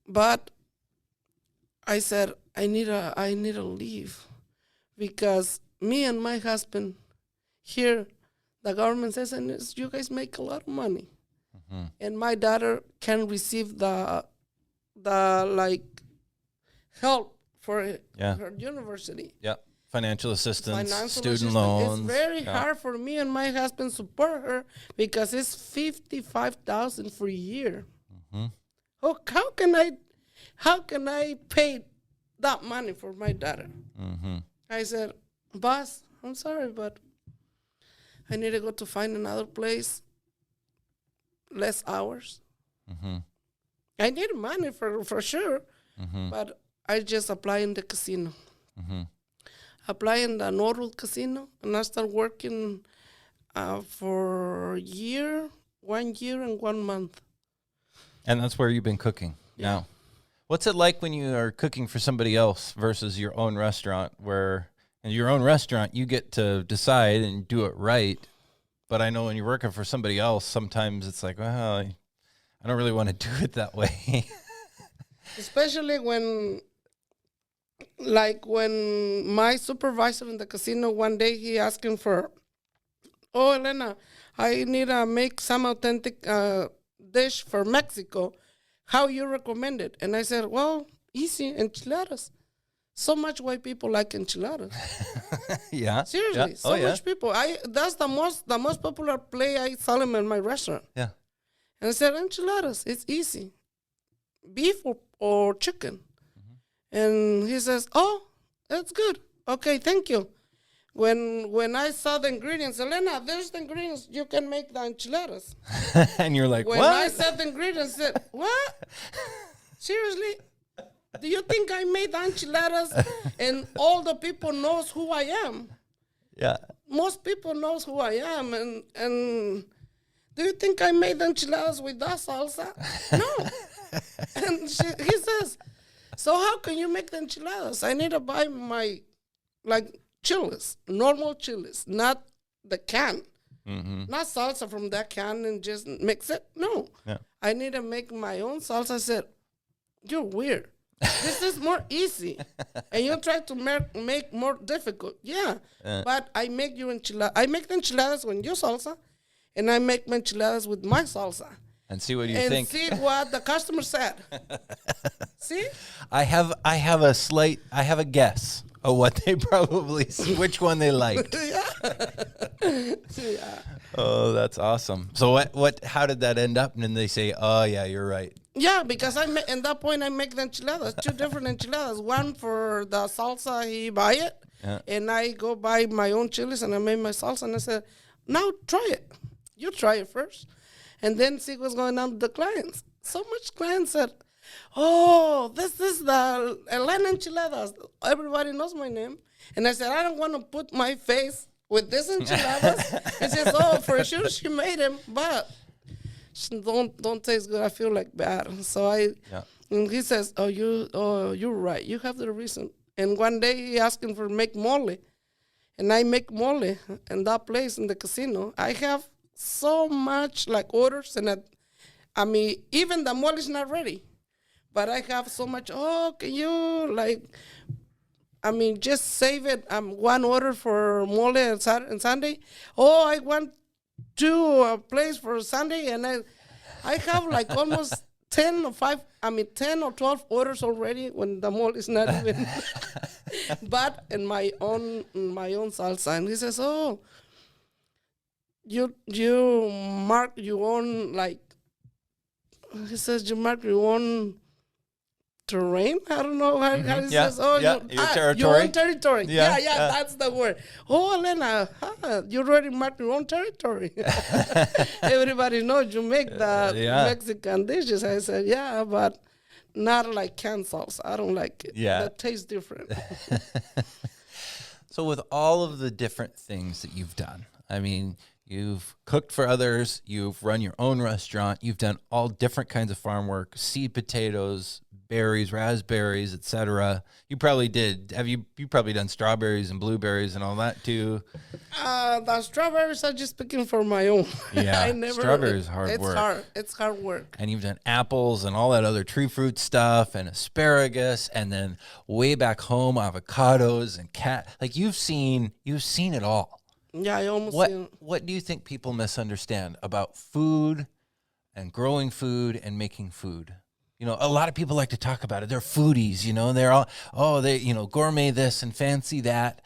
But I said I need to leave because me and my husband here, the government says, and you guys make a lot of money, and my daughter can receive the help for her university. Yeah. Financial assistance, student loans. It's very hard for me and my husband support her because it's $55,000 for a year. Oh, how can I pay that money for my daughter? I said, boss, I'm sorry, but I need to go to find another place, less hours. I need money for sure, but I just apply in the casino. Apply in the Norwood Casino, and I start working for 1 year and 1 month. And that's where you've been cooking now. What's it like when you are cooking for somebody else versus your own restaurant, where in your own restaurant you get to decide and do it right? But I know when you're working for somebody else, sometimes it's like, well, I don't really want to do it that way. Especially when my supervisor in the casino one day, he asking for, oh, Elena, I need to make some authentic dish for Mexico. How you recommend it? And I said, well, easy, enchiladas. So much white people like enchiladas. Yeah. Seriously, so much people. That's the most popular play I sell them in my restaurant. Yeah. And I said, enchiladas, it's easy. Beef or chicken. And he says, oh, that's good. Okay, thank you. When I saw the ingredients, Elena, there's the ingredients. You can make the enchiladas. And you're like, when what? When I said the ingredients, I said, what? Seriously? Do you think I made the enchiladas and all the people knows who I am? Yeah. Most people knows who I am. And do you think I made the enchiladas with that salsa? No. And he says, so how can you make the enchiladas? I need to buy my, chilies, normal chilies, not the can. Not salsa from that can and just mix it. No. Yeah. I need to make my own salsa. I said, you're weird. This is more easy. And you try to make more difficult. Yeah. But I make you enchiladas. I make the enchiladas with your salsa, and I make my enchiladas with my salsa. And see what you think. And see what the customer said. See? I have a guess of what they probably, which one they liked. Yeah. Oh, that's awesome. So how did that end up? And then they say, oh yeah, you're right. Yeah, because in that point I make the enchiladas, two different enchiladas. One for the salsa, he buy it, and I go buy my own chilies and I made my salsa. And I said, now try it. You try it first, and then see what's going on with the clients. So much clients said, oh, this is the Elena enchiladas. Everybody knows my name. And I said, I don't want to put my face with this enchiladas. He says, oh, for sure she made them, but don't taste good. I feel like bad. So and he says, oh, you're right. You have the reason. And one day he asked him for make mole, and I make mole in that place in the casino. I have so much like orders, and I mean, even the mole is not ready, but I have so much. Oh, can you just save it. One order for mole and Sunday. Oh, I want two plays for Sunday, and I have like almost 10 or 12 orders already when the mall is not even. But in my own salsa, and he says, "Oh, you mark your own like." He says, "You mark your own terrain." I don't know how he says. Oh, your territory. Your own territory. Yeah, that's the word. Oh, Elena, you already marked your own territory. Everybody knows you make the Mexican dishes. I said, yeah, but not like canned salsa. I don't like it. Yeah, that tastes different. So with all of the different things that you've done, I mean, you've cooked for others, you've run your own restaurant, you've done all different kinds of farm work, seed potatoes, berries, raspberries, etc. You probably did. You probably done strawberries and blueberries and all that too? The strawberries are just picking for my own. Yeah, strawberries hard work. It's hard work. And you've done apples and all that other tree fruit stuff and asparagus, and then way back home, avocados and like you've seen it all. Yeah, I almost What do you think people misunderstand about food and growing food and making food? You know, a lot of people like to talk about it. They're foodies, you know, and they're all, gourmet this and fancy that.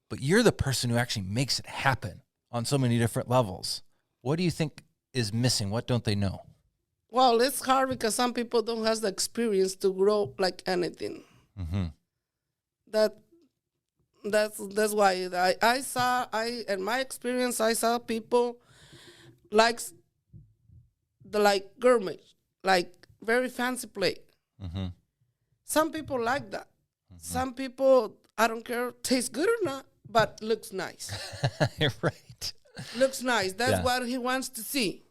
But you're the person who actually makes it happen on so many different levels. What do you think is missing? What don't they know? Well, it's hard because some people don't have the experience to grow like anything. Mm-hmm. That's why in my experience, I saw people like gourmet, like very fancy plate. Mm-hmm. Some people like that. Mm-hmm. Some people, I don't care, tastes good or not, but looks nice. You're right. Looks nice. That's what he wants to see.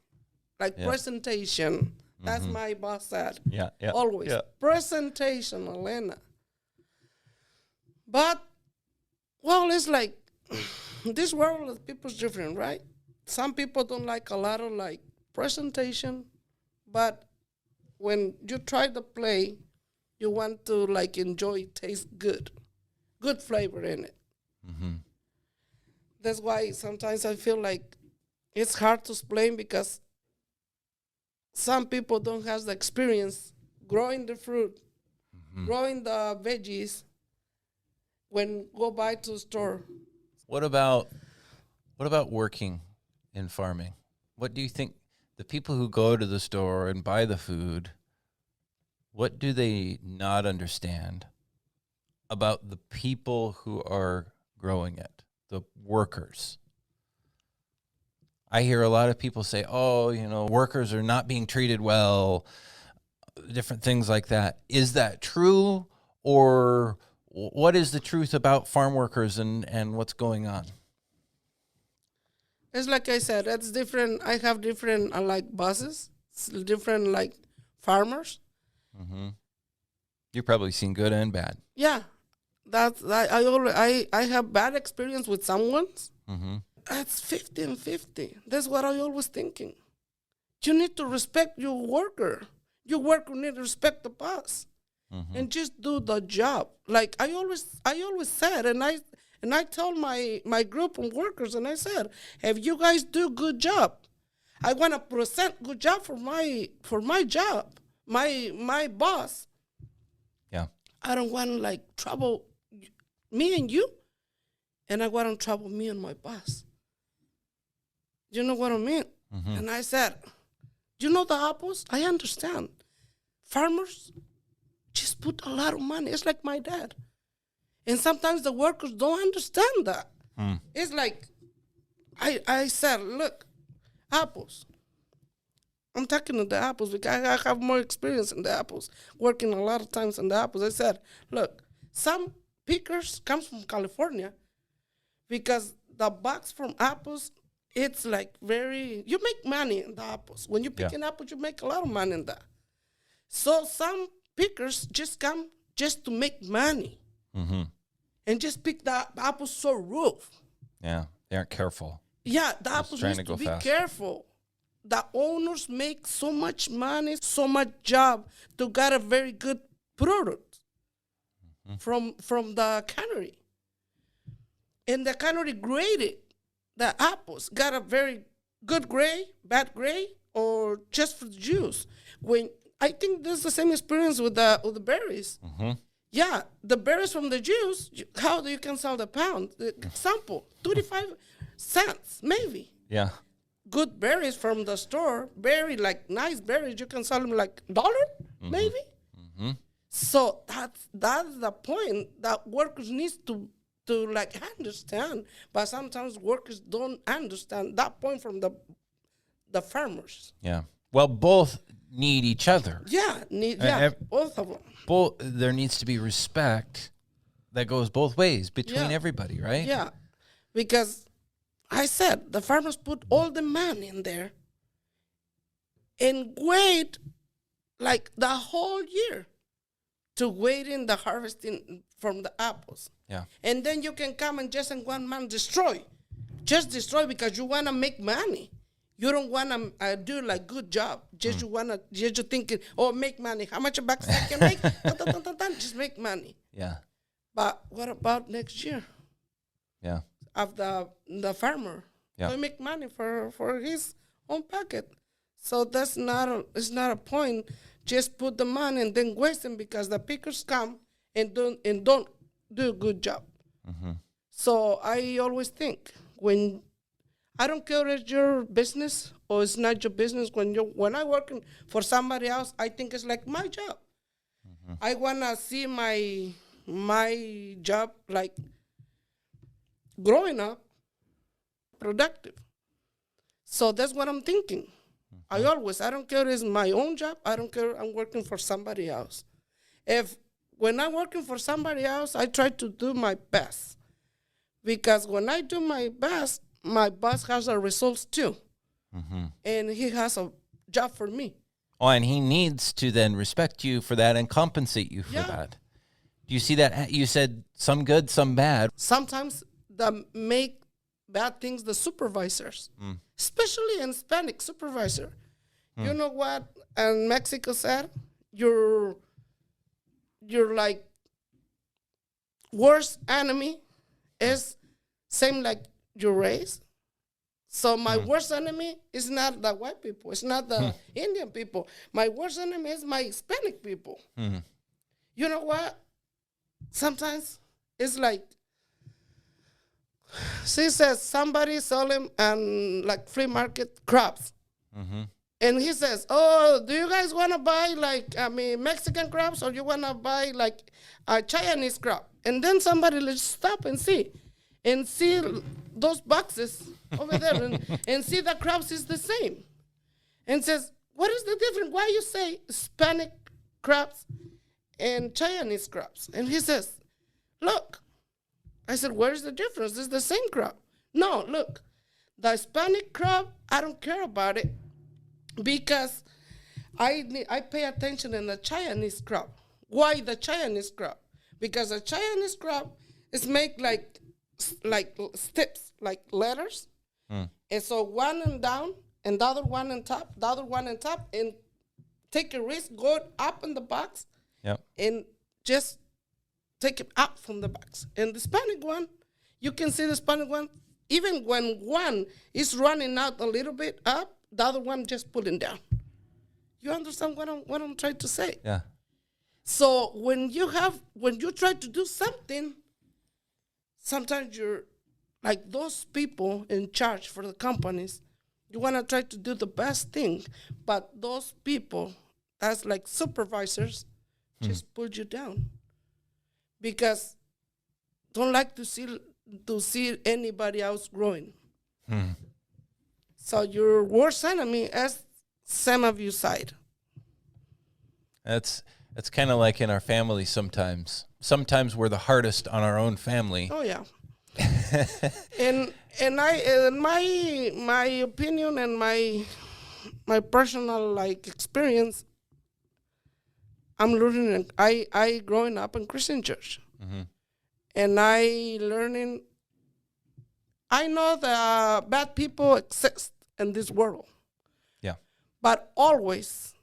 Like presentation. That's my boss said. Yeah. Always. Yeah. Presentation, Elena. But, well, it's like, this world of people's different, right? Some people don't like a lot of like presentation, but when you try the play, you want to like enjoy, taste good flavor in it. Mm-hmm. That's why sometimes I feel like it's hard to explain because some people don't have the experience growing the fruit, growing the veggies when go by to the store. What about working in farming? What do you think? The people who go to the store and buy the food, what do they not understand about the people who are growing it, the workers? I hear a lot of people say, workers are not being treated well, different things like that. Is that true? Or what is the truth about farm workers and what's going on? It's like I said, it's different. I have different bosses, different like farmers. Mm-hmm. You've probably seen good and bad. Yeah, I have bad experience with someone's. Mm-hmm. That's 50-50. That's what I always thinking. You need to respect your worker. Your worker need to respect the boss, and just do the job. Like I always said, and I told my group of workers, and I said, if you guys do good job, I want to present good job for my job, my boss. Yeah. I don't want to like trouble me and you, and I want to trouble me and my boss. You know what I mean? Mm-hmm. And I said, you know the apples? I understand. farmers just put a lot of money. It's like my dad. And sometimes the workers don't understand that. It's like, I said, look, apples. I'm talking to the apples because I have more experience in the apples, working a lot of times in the apples. I said, look, some pickers comes from California because the box from apples, it's like you make money in the apples. When you pick an apple, you make a lot of money in that. So some pickers just come just to make money and just pick the apples so rough. Yeah, they aren't careful. Yeah, the apples need to be careful. The owners make so much money, so much job to get a very good product from the cannery. And the cannery graded the apples, got a very good grade, bad grade, or just for the juice. When I think there's the same experience with the berries. Yeah, the berries from the juice, how do you can sell the pound? The sample, 25 cents, maybe. Yeah. Good berries from the store, like nice berries, you can sell them like $1, maybe. So that's the point that workers need to like understand, but sometimes workers don't understand that point from the farmers. Yeah. Well, both need each other. Yeah, both of them. There needs to be respect that goes both ways between everybody, right? Yeah, because I said the farmers put all the money in there and wait like the whole year to wait in the harvesting from the apples. Yeah. And then you can come and just in 1 month destroy. Just destroy because you want to make money. You don't want to do like good job. Just you want to, you're thinking, make money. How much bucks I can make? Just make money. Yeah. But what about next year? Yeah. Of the farmer. Yeah. To make money for his own pocket. So it's not a point. Just put the money and then waste them because the pickers come and don't do a good job. So I always think I don't care if it's your business or it's not your business. When I work for somebody else, I think it's like my job. I wanna see my job like growing up, productive. So that's what I'm thinking. I don't care if it's my own job. I don't care I'm working for somebody else. When I'm working for somebody else, I try to do my best. Because when I do my best, my boss has the results too. And he has a job for me. Oh, and he needs to then respect you for that and compensate you for that. Do you see that? You said some good, some bad. Sometimes they make bad things the supervisors, especially in Hispanic supervisor. You know what Mexico said? You're like worst enemy is same like your race. So my worst enemy is not the white people. It's not the Indian people. My worst enemy is my Hispanic people. You know what? Sometimes it's like, she says somebody selling and like free market crabs. And he says, do you guys want to buy Mexican crabs or you want to buy like a Chinese crab? And then somebody let's stop and see those boxes over there and see the crabs is the same. And says, what is the difference? Why you say Hispanic crabs and Chinese crabs? And he says, look. I said, where is the difference? It's the same crab. No, look, the Hispanic crab, I don't care about it because I pay attention in the Chinese crab. Why the Chinese crab? Because the Chinese crab is made like steps, like letters. And so one and down, and the other one on top, the other one on top, and take a risk, go up in the box, and just take it out from the box. And the Hispanic one, you can see the Hispanic one, even when one is running out a little bit up, the other one just pulling down. You understand what I'm trying to say? Yeah. So when you try to do something, sometimes you're like those people in charge for the companies, you want to try to do the best thing, but those people as like supervisors just put you down because don't like to see anybody else growing. So your worst enemy is some of your side. That's kind of like in our family sometimes. Sometimes we're the hardest on our own family. Oh yeah. and my opinion and my personal like experience, I'm learning. I growing up in Christian church, and I learning. I know that bad people exist in this world. Yeah. But always,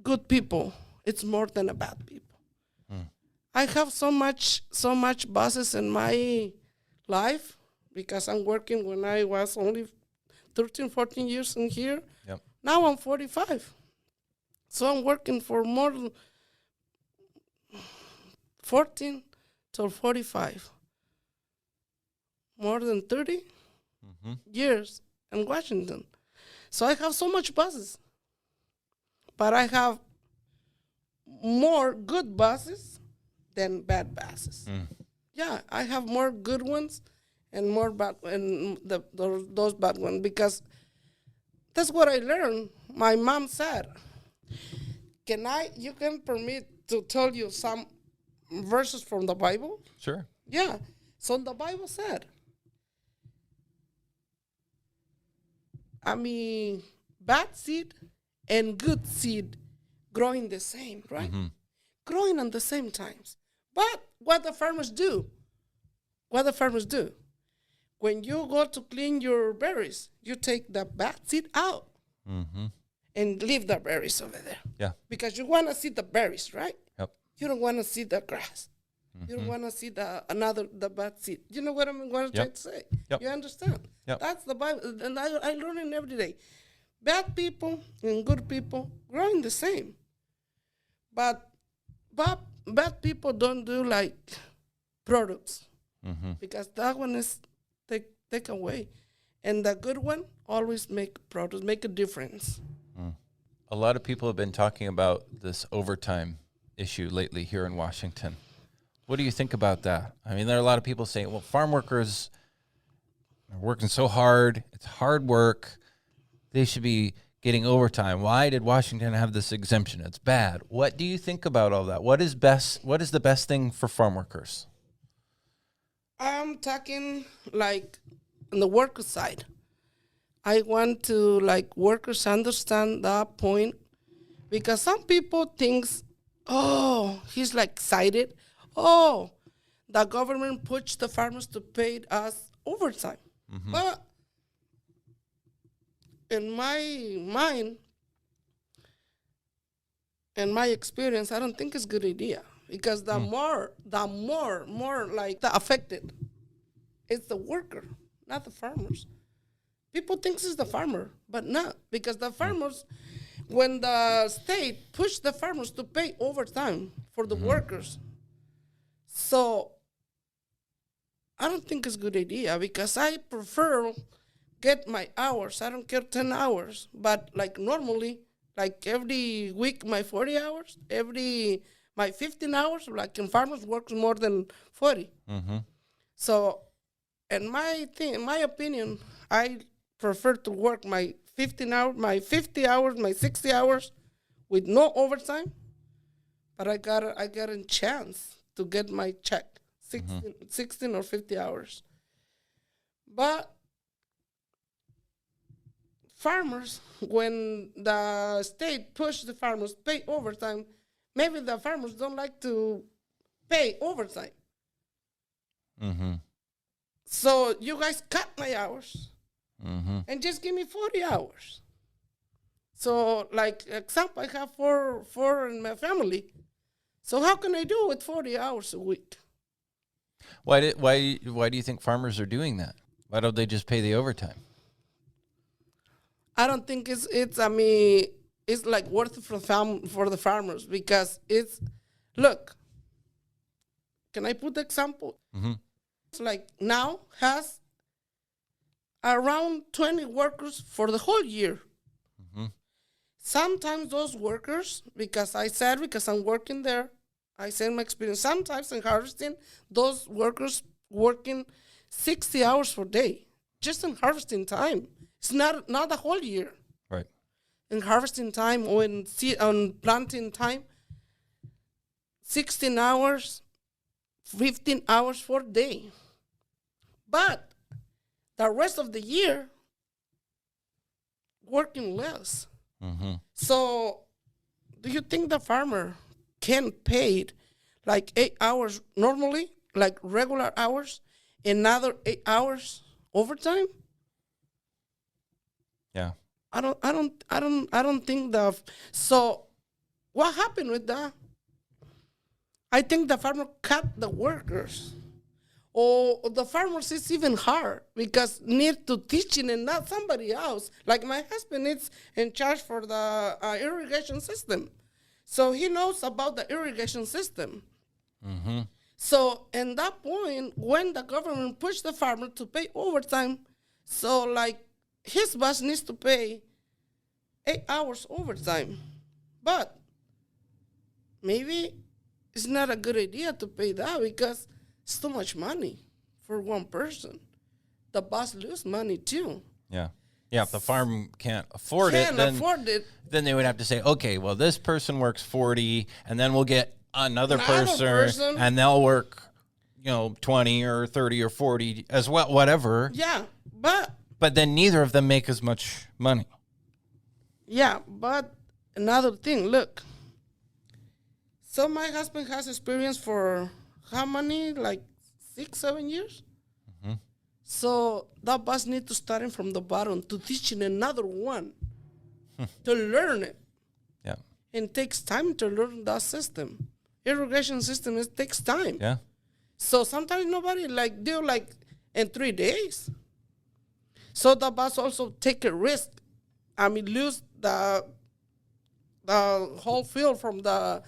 good people. It's more than a bad people. I have so much bosses in my life because I'm working when I was only 13, 14 years in here. Yep. Now I'm 45. So I'm working for more than 14 till 45. More than 30 years in Washington. So I have so much bosses. But I have more good bosses than bad bosses. Yeah, I have more good ones and more bad and those bad ones because that's what I learned. My mom said, you can permit to tell you some verses from the Bible? Sure. Yeah. So the Bible said, bad seed and good seed growing the same, right? Growing on the same times. But what the farmers do, when you go to clean your berries, you take the bad seed out and leave the berries over there. Yeah. Because you want to see the berries, right? Yep. You don't want to see the grass. You don't want to see the bad seed. You know what I'm trying to say? Yep. You understand? Yep. That's the Bible. And I learn it every day. Bad people and good people growing the same. But bad people don't do like products because that one is take away. And the good one always make products, make a difference. A lot of people have been talking about this overtime issue lately here in Washington. What do you think about that? I mean, there are a lot of people saying, well, farm workers are working so hard. It's hard work. They should be getting overtime. Why did Washington have this exemption? It's bad. What do you think about all that? What is the best thing for farm workers? I'm talking like on the worker side. I want to like workers understand that point because some people thinks, oh, he's like excited. Oh, the government pushed the farmers to pay us overtime. But in my mind, in my experience, I don't think it's a good idea because the more like the affected, it's the worker, not the farmers. People think it's the farmer, but not because the farmers, when the state pushed the farmers to pay overtime for the workers, so I don't think it's a good idea because I prefer get my hours. I don't care 10 hours, but like normally, like every week, my 40 hours, my 15 hours, like in farmers works more than 40. So in my opinion, I prefer to work my 15 hours, my 50 hours, my 60 hours with no overtime, but I got a chance to get my check, 16 or 50 hours. But farmers, when the state pushed the farmers pay overtime, maybe the farmers don't like to pay overtime. So you guys cut my hours and just give me 40 hours. So like example, I have four in my family. So how can I do with 40 hours a week? Why do you think farmers are doing that? Why don't they just pay the overtime? I don't think it's like worth it for the farmers because it's, look, can I put the example? It's like now has around 20 workers for the whole year. Sometimes those workers, because I'm working there, I said my experience. Sometimes in harvesting, those workers working 60 hours per day, just in harvesting time. It's not the whole year. Right. In harvesting time or on planting time, 16 hours, 15 hours per day. But the rest of the year, working less. Mm-hmm. So, do you think the farmer can pay like 8 hours normally, like regular hours, another 8 hours overtime? Yeah. I don't think so what happened with that? I think the farmer cut the workers. Or the farmers is even hard because need to teaching and not somebody else. Like my husband is in charge for the irrigation system. So he knows about the irrigation system. Mm-hmm. So in that point, when the government pushed the farmer to pay overtime, so like his boss needs to pay 8 hours overtime. But maybe it's not a good idea to pay that because it's too much money for one person. The boss lose money too. Yeah. Yeah, if the farm can't afford it, then they would have to say, okay, well, this person works 40, and then we'll get another person, and they'll work, 20 or 30 or 40 as well, whatever. Yeah, but then neither of them make as much money. Yeah, but another thing, look. So my husband has experience for how many? Like 6, 7 years? Mm-hmm. So that boss need to start from the bottom to teaching another one to learn it. Yeah. And it takes time to learn that system. Irrigation system, it takes time. Yeah. So sometimes nobody do in 3 days. So the boss also take a risk. Lose the whole field from the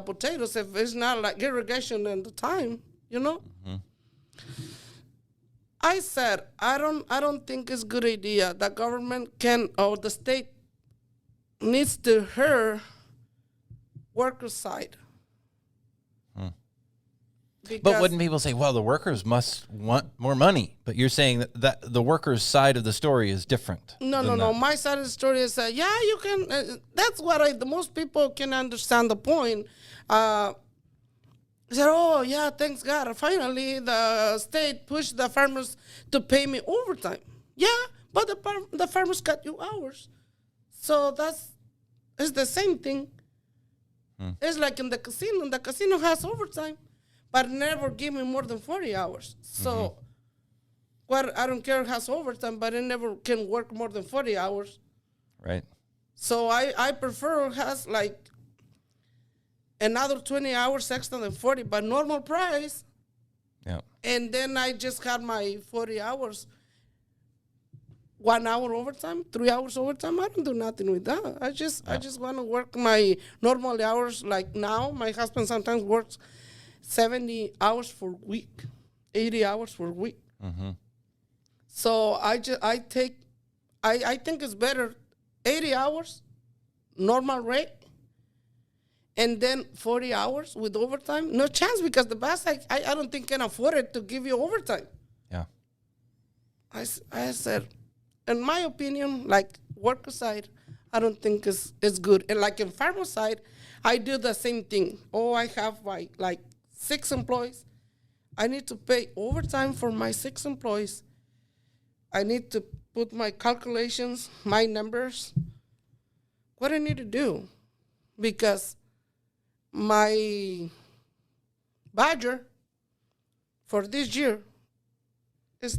potatoes if it's not like irrigation in the time, Mm-hmm. I said I don't think it's a good idea. The government or the state needs to hear worker side. But wouldn't people say, well, the workers must want more money? But you're saying that the workers' side of the story is different. No. My side of the story is, you can. That's what the most people can understand the point. Said, oh, yeah, thanks God. Finally, the state pushed the farmers to pay me overtime. Yeah, but the farmers cut you hours. So it's the same thing. It's like in the casino. The casino has overtime, but never give me more than 40 hours. So, I don't care has overtime, but it never can work more than 40 hours. Right. So I prefer has like another 20 hours extra than 40, but normal price. Yeah. And then I just had my 40 hours. 1 hour overtime, 3 hours overtime. I don't do nothing with that. I just want to work my normal hours. Like now, my husband sometimes works 70 hours for a week, 80 hours for a week. Mm-hmm. So I think it's better 80 hours, normal rate, and then 40 hours with overtime. No chance because the boss, I don't think can afford it to give you overtime. Yeah. I said, in my opinion, like worker side, I don't think it's good. And like in farmer side, I do the same thing. Oh, I have like 6 employees. I need to pay overtime for my 6 employees. I need to put my calculations, my numbers, what I need to do. Because my budget for this year is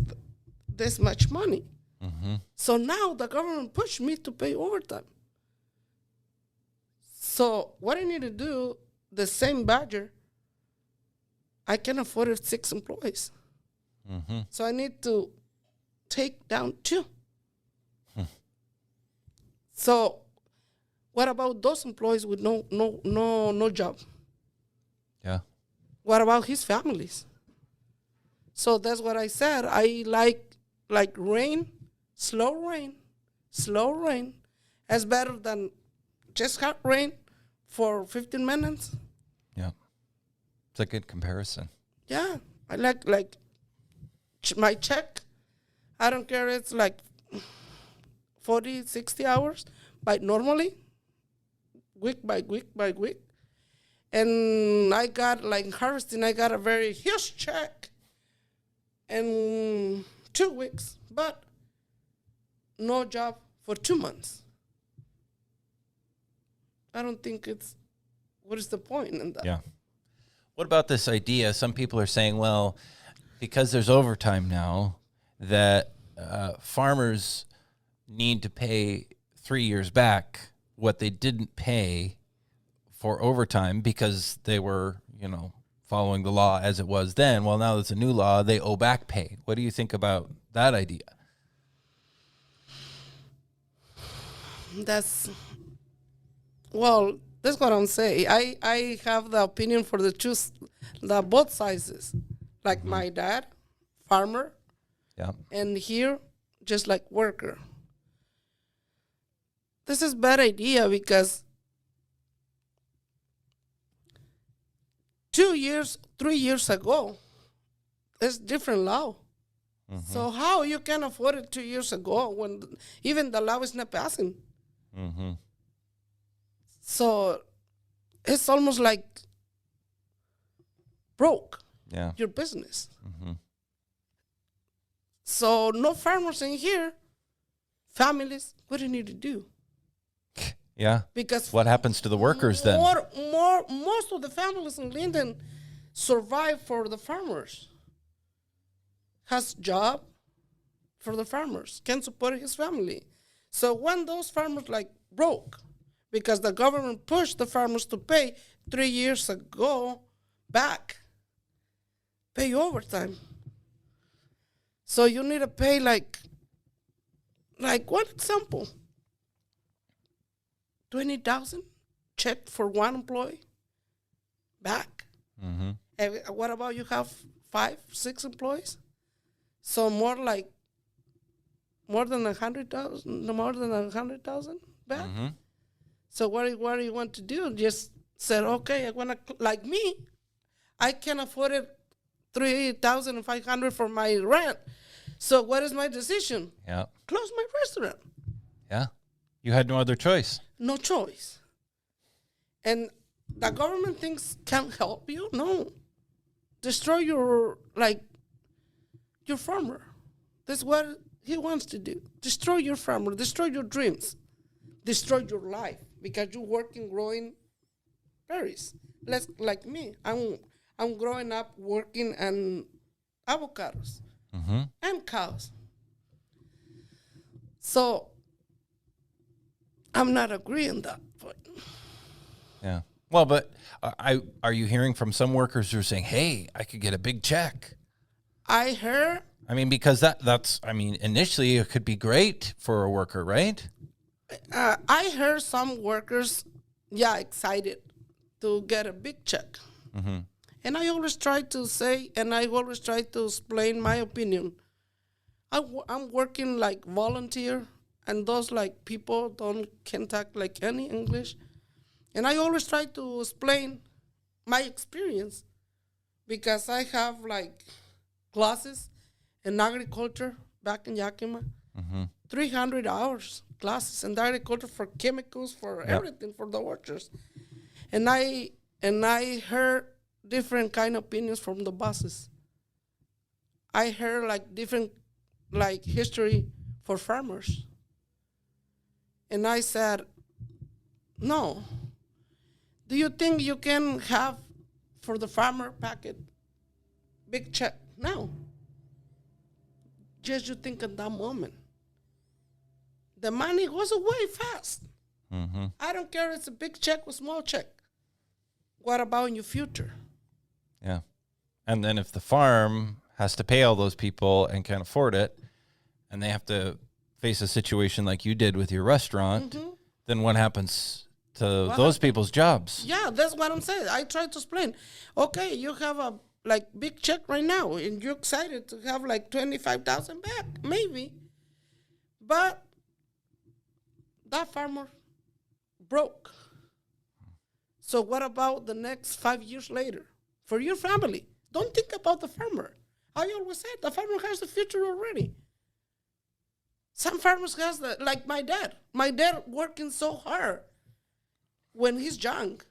this much money. Mm-hmm. So now the government pushed me to pay overtime. So what I need to do, the same budget, I can afford 6 employees. Mm-hmm. So I need to take down 2. So what about those employees with no job? Yeah. What about his families? So that's what I said. I like rain, slow rain, It's better than just hot rain for 15 minutes. Yeah. It's a good comparison. Yeah. I like my check. I don't care. It's like 40, 60 hours. But normally, week by week by week. And I got, like harvesting, I got a very huge check in 2 weeks. But no job for 2 months. I don't think what is the point in that? Yeah. What about this idea? Some people are saying, well, because there's overtime now, that farmers need to pay 3 years back what they didn't pay for overtime because they were, following the law as it was then. Well, now there's a new law, they owe back pay. What do you think about that idea? That's what I'm saying. I have the opinion for the both sizes. Like my dad, farmer, Yeah. and here, just like worker. This is bad idea because 2 years, 3 years ago, it's different law. So how you can afford it 2 years ago when even the law is not passing? Mm-hmm. So it's almost like broke Yeah. your business. Mm-hmm. So no farmers in here, families, what do you need to do? Yeah. Because What happens to the workers then? most of the families in Linden survive for the farmers. Has job for the farmers, can support his family. So when those farmers like broke, because the government pushed the farmers to pay 3 years ago back, pay overtime. So you need to pay like one example, 20,000 check for one employee back. Mm-hmm. And what about you have 5, 6 employees? So more than 100,000 back. Mm-hmm. So what do you want to do? Just said, okay, I want to, like me, I can afford it 3,500 for my rent. So what is my decision? Yeah. Close my restaurant. Yeah. You had no other choice. No choice. And the government thinks can help you? No. Destroy your farmer. That's what he wants to do. Destroy your farmer. Destroy your dreams. Destroy your life because you're working, growing berries. Like me. I'm growing up working on avocados and cows. So I'm not agreeing that point. Yeah. Well, but are you hearing from some workers who are saying, hey, I could get a big check? I heard. I mean, because that's initially it could be great for a worker, right? I heard some workers, excited to get a big check. Mm-hmm. And I always try to say, and I always try to explain my opinion. I'm working like volunteer, and those like people can't talk like any English. And I always try to explain my experience because I have like classes in agriculture back in Yakima. 300 hours classes in agriculture for chemicals, for everything, for the workers. And I heard different kind of opinions from the bosses. I heard like different like history for farmers. And I said, no. Do you think you can have for the farmer packet big check? No. Just you think at that moment. The money goes away fast. Mm-hmm. I don't care if it's a big check or small check. What about in your future? Yeah. And then if the farm has to pay all those people and can't afford it, and they have to face a situation like you did with your restaurant, then what happens to those people's jobs? Yeah, that's what I'm saying. I try to explain. Okay, you have a like big check right now, and you're excited to have like 25,000 back, maybe. But that farmer broke. So what about the next 5 years later for your family? Don't think about the farmer. I always said the farmer has the future already. Some farmers has like my dad. My dad working so hard when he's young.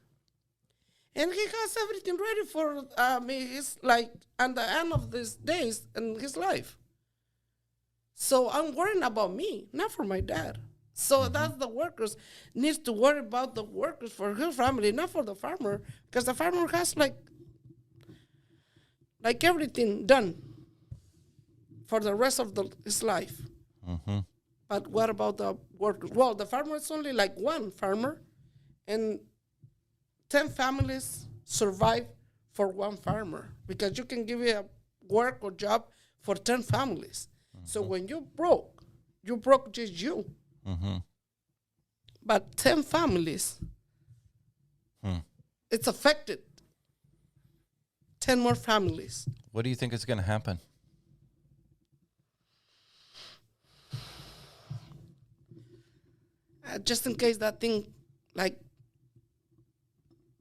And he has everything ready for his, like, at the end of these days in his life. So I'm worrying about me, not for my dad. So that's the workers needs to worry about the workers for his family, not for the farmer, because the farmer has like everything done for the rest of his life. Mm-hmm. But what about the workers? Well, the farmer is only like one farmer, and 10 families survive for one farmer, because you can give a work or job for 10 families. Mm-hmm. So when you broke just you. Mm-hmm. But 10 families, it's affected 10 more families. What do you think is going to happen? Just in case that thing, like,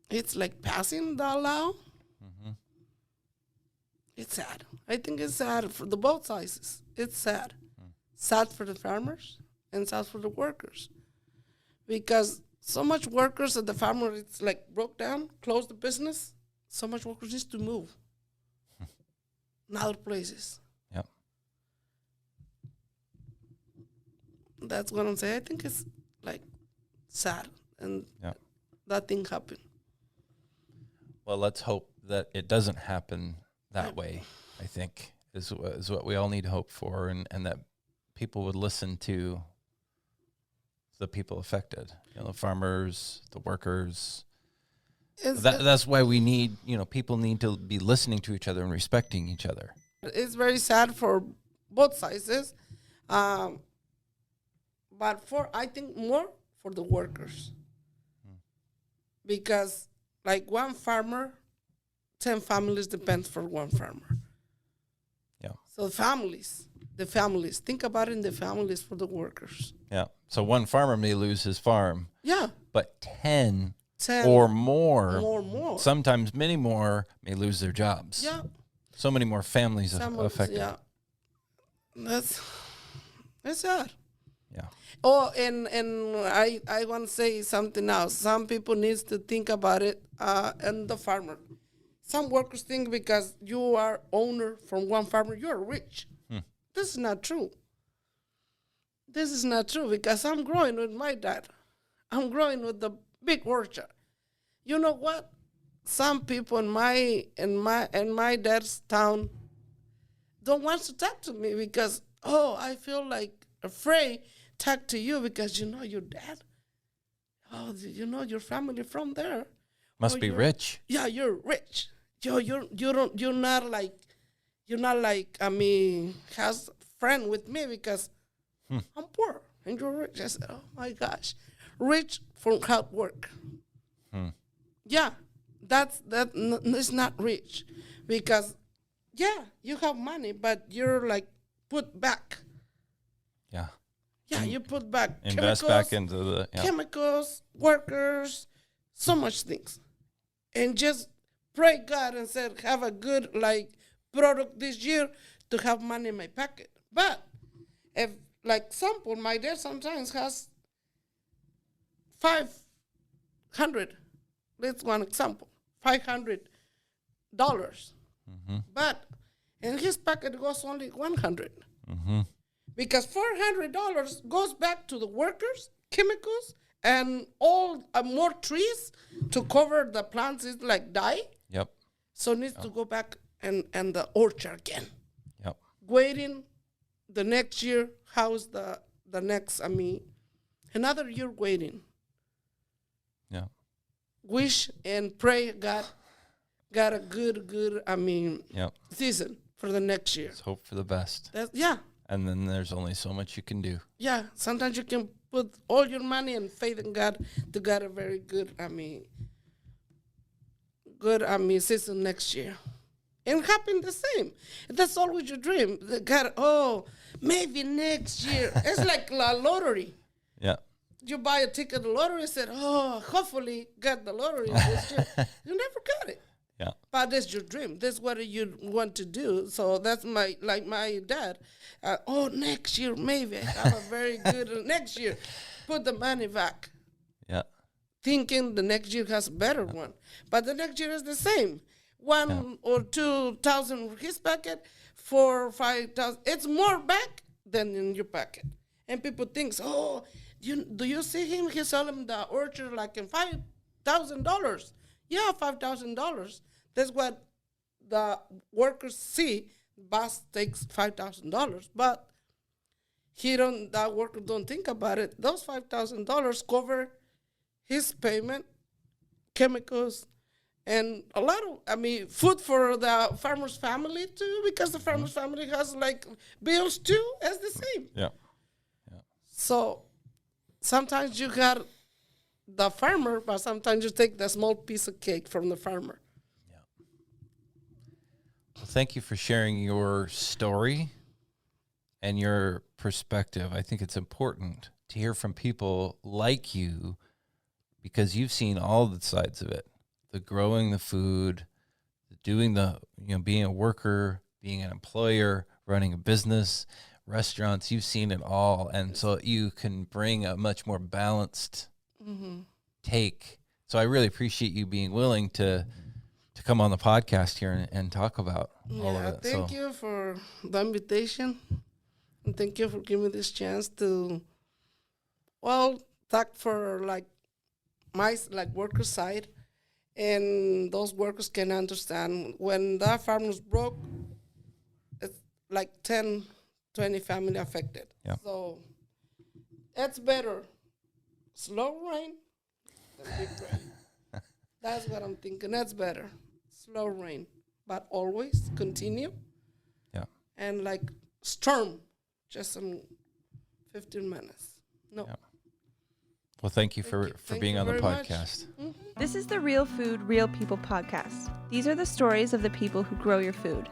it's like passing the law. Mm-hmm. It's sad. I think it's sad for the both sides. It's sad. Sad for the farmers and sad for the workers. Because so much workers at the farmer, it's like broke down, closed the business. So much workers needs to move in other places. Yep. That's what I'm saying. I think it's like sad, and that thing happened. Well, let's hope that it doesn't happen that way, I think, is what we all need hope for, and that people would listen to the people affected, the farmers, the workers. That's why we need, people need to be listening to each other and respecting each other. It's very sad for both sides, but I think more for the workers. Because like one farmer, 10 families depend for one farmer. Yeah. So the families, think about it in the families for the workers. Yeah. So one farmer may lose his farm. Yeah. But 10 or more, sometimes many more, may lose their jobs. Yeah. So many more families affected. Yeah. That's sad. Yeah. Oh, and I want to say something else. Some people need to think about it, and the farmer. Some workers think because you are owner from one farmer, you're rich. This is not true. This is not true, because I'm growing with my dad. I'm growing with the big orchard. You know what? Some people in my dad's town don't want to talk to me because, I feel like afraid talk to you because your dad. Oh, your family from there. Must be rich. Yeah, you're rich. You're not like has friend with me because I'm poor and you're rich. I said, oh my gosh, rich from hard work. Yeah, that is not rich, because you have money, but you're like put back. Yeah. Yeah, you put back. Invest back into the chemicals, workers, so much things, and just pray God and said have a good product this year to have money in my pocket. But if example, my dad sometimes has $500. That's one example. $500, but in his pocket goes only $100. Because $400 goes back to the workers, chemicals, and all more trees to cover the plants is die. Yep. So it needs to go back and the orchard again. Yep. Waiting the next year. How's the next? Another year waiting. Yeah. Wish and pray God got a good season for the next year. Let's hope for the best. Yeah. And then there's only so much you can do. Yeah. Sometimes you can put all your money and faith in God to get a very good season next year. And happen the same. That's always your dream. God, maybe next year. It's like a lottery. Yeah. you buy a ticket to the lottery, said, oh, hopefully get the lottery this year. You never got it. Yeah. But that's your dream. That's what you want to do. So that's my dad. Next year, maybe I have a very good next year. Put the money back. Yeah. Thinking the next year has a better one. But the next year is the same. 1 or 2,000 his packet, 4 or 5,000. It's more back than in your packet. And people think, do you see him? He sold him the orchard like in $5,000. Yeah, $5,000. That's what the workers see. Boss takes $5,000, but that worker don't think about it. Those $5,000 cover his payment, chemicals, and a lot of, food for the farmer's family too, because the farmer's family has like bills too, as the same. Yeah. So sometimes you got the farmer, but sometimes you take the small piece of cake from the farmer. Yeah. Well, thank you for sharing your story and your perspective. I think it's important to hear from people like you because you've seen all the sides of it. The growing the food, doing being a worker, being an employer, running a business, restaurants, you've seen it all. And so you can bring a much more balanced take. So I really appreciate you being willing to come on the podcast here and talk about all of it. Thank you for the invitation. And thank you for giving me this chance to, talk for my worker side. And those workers can understand when that farm is broke, it's like 10, 20 family affected. Yeah. So that's better. Slow rain than big rain. That's what I'm thinking. That's better. Slow rain. But always continue. Yeah. And storm, just in 15 minutes. No. Yeah. Well, thank you for being on the podcast. This is the Real Food, Real People podcast. These are the stories of the people who grow your food.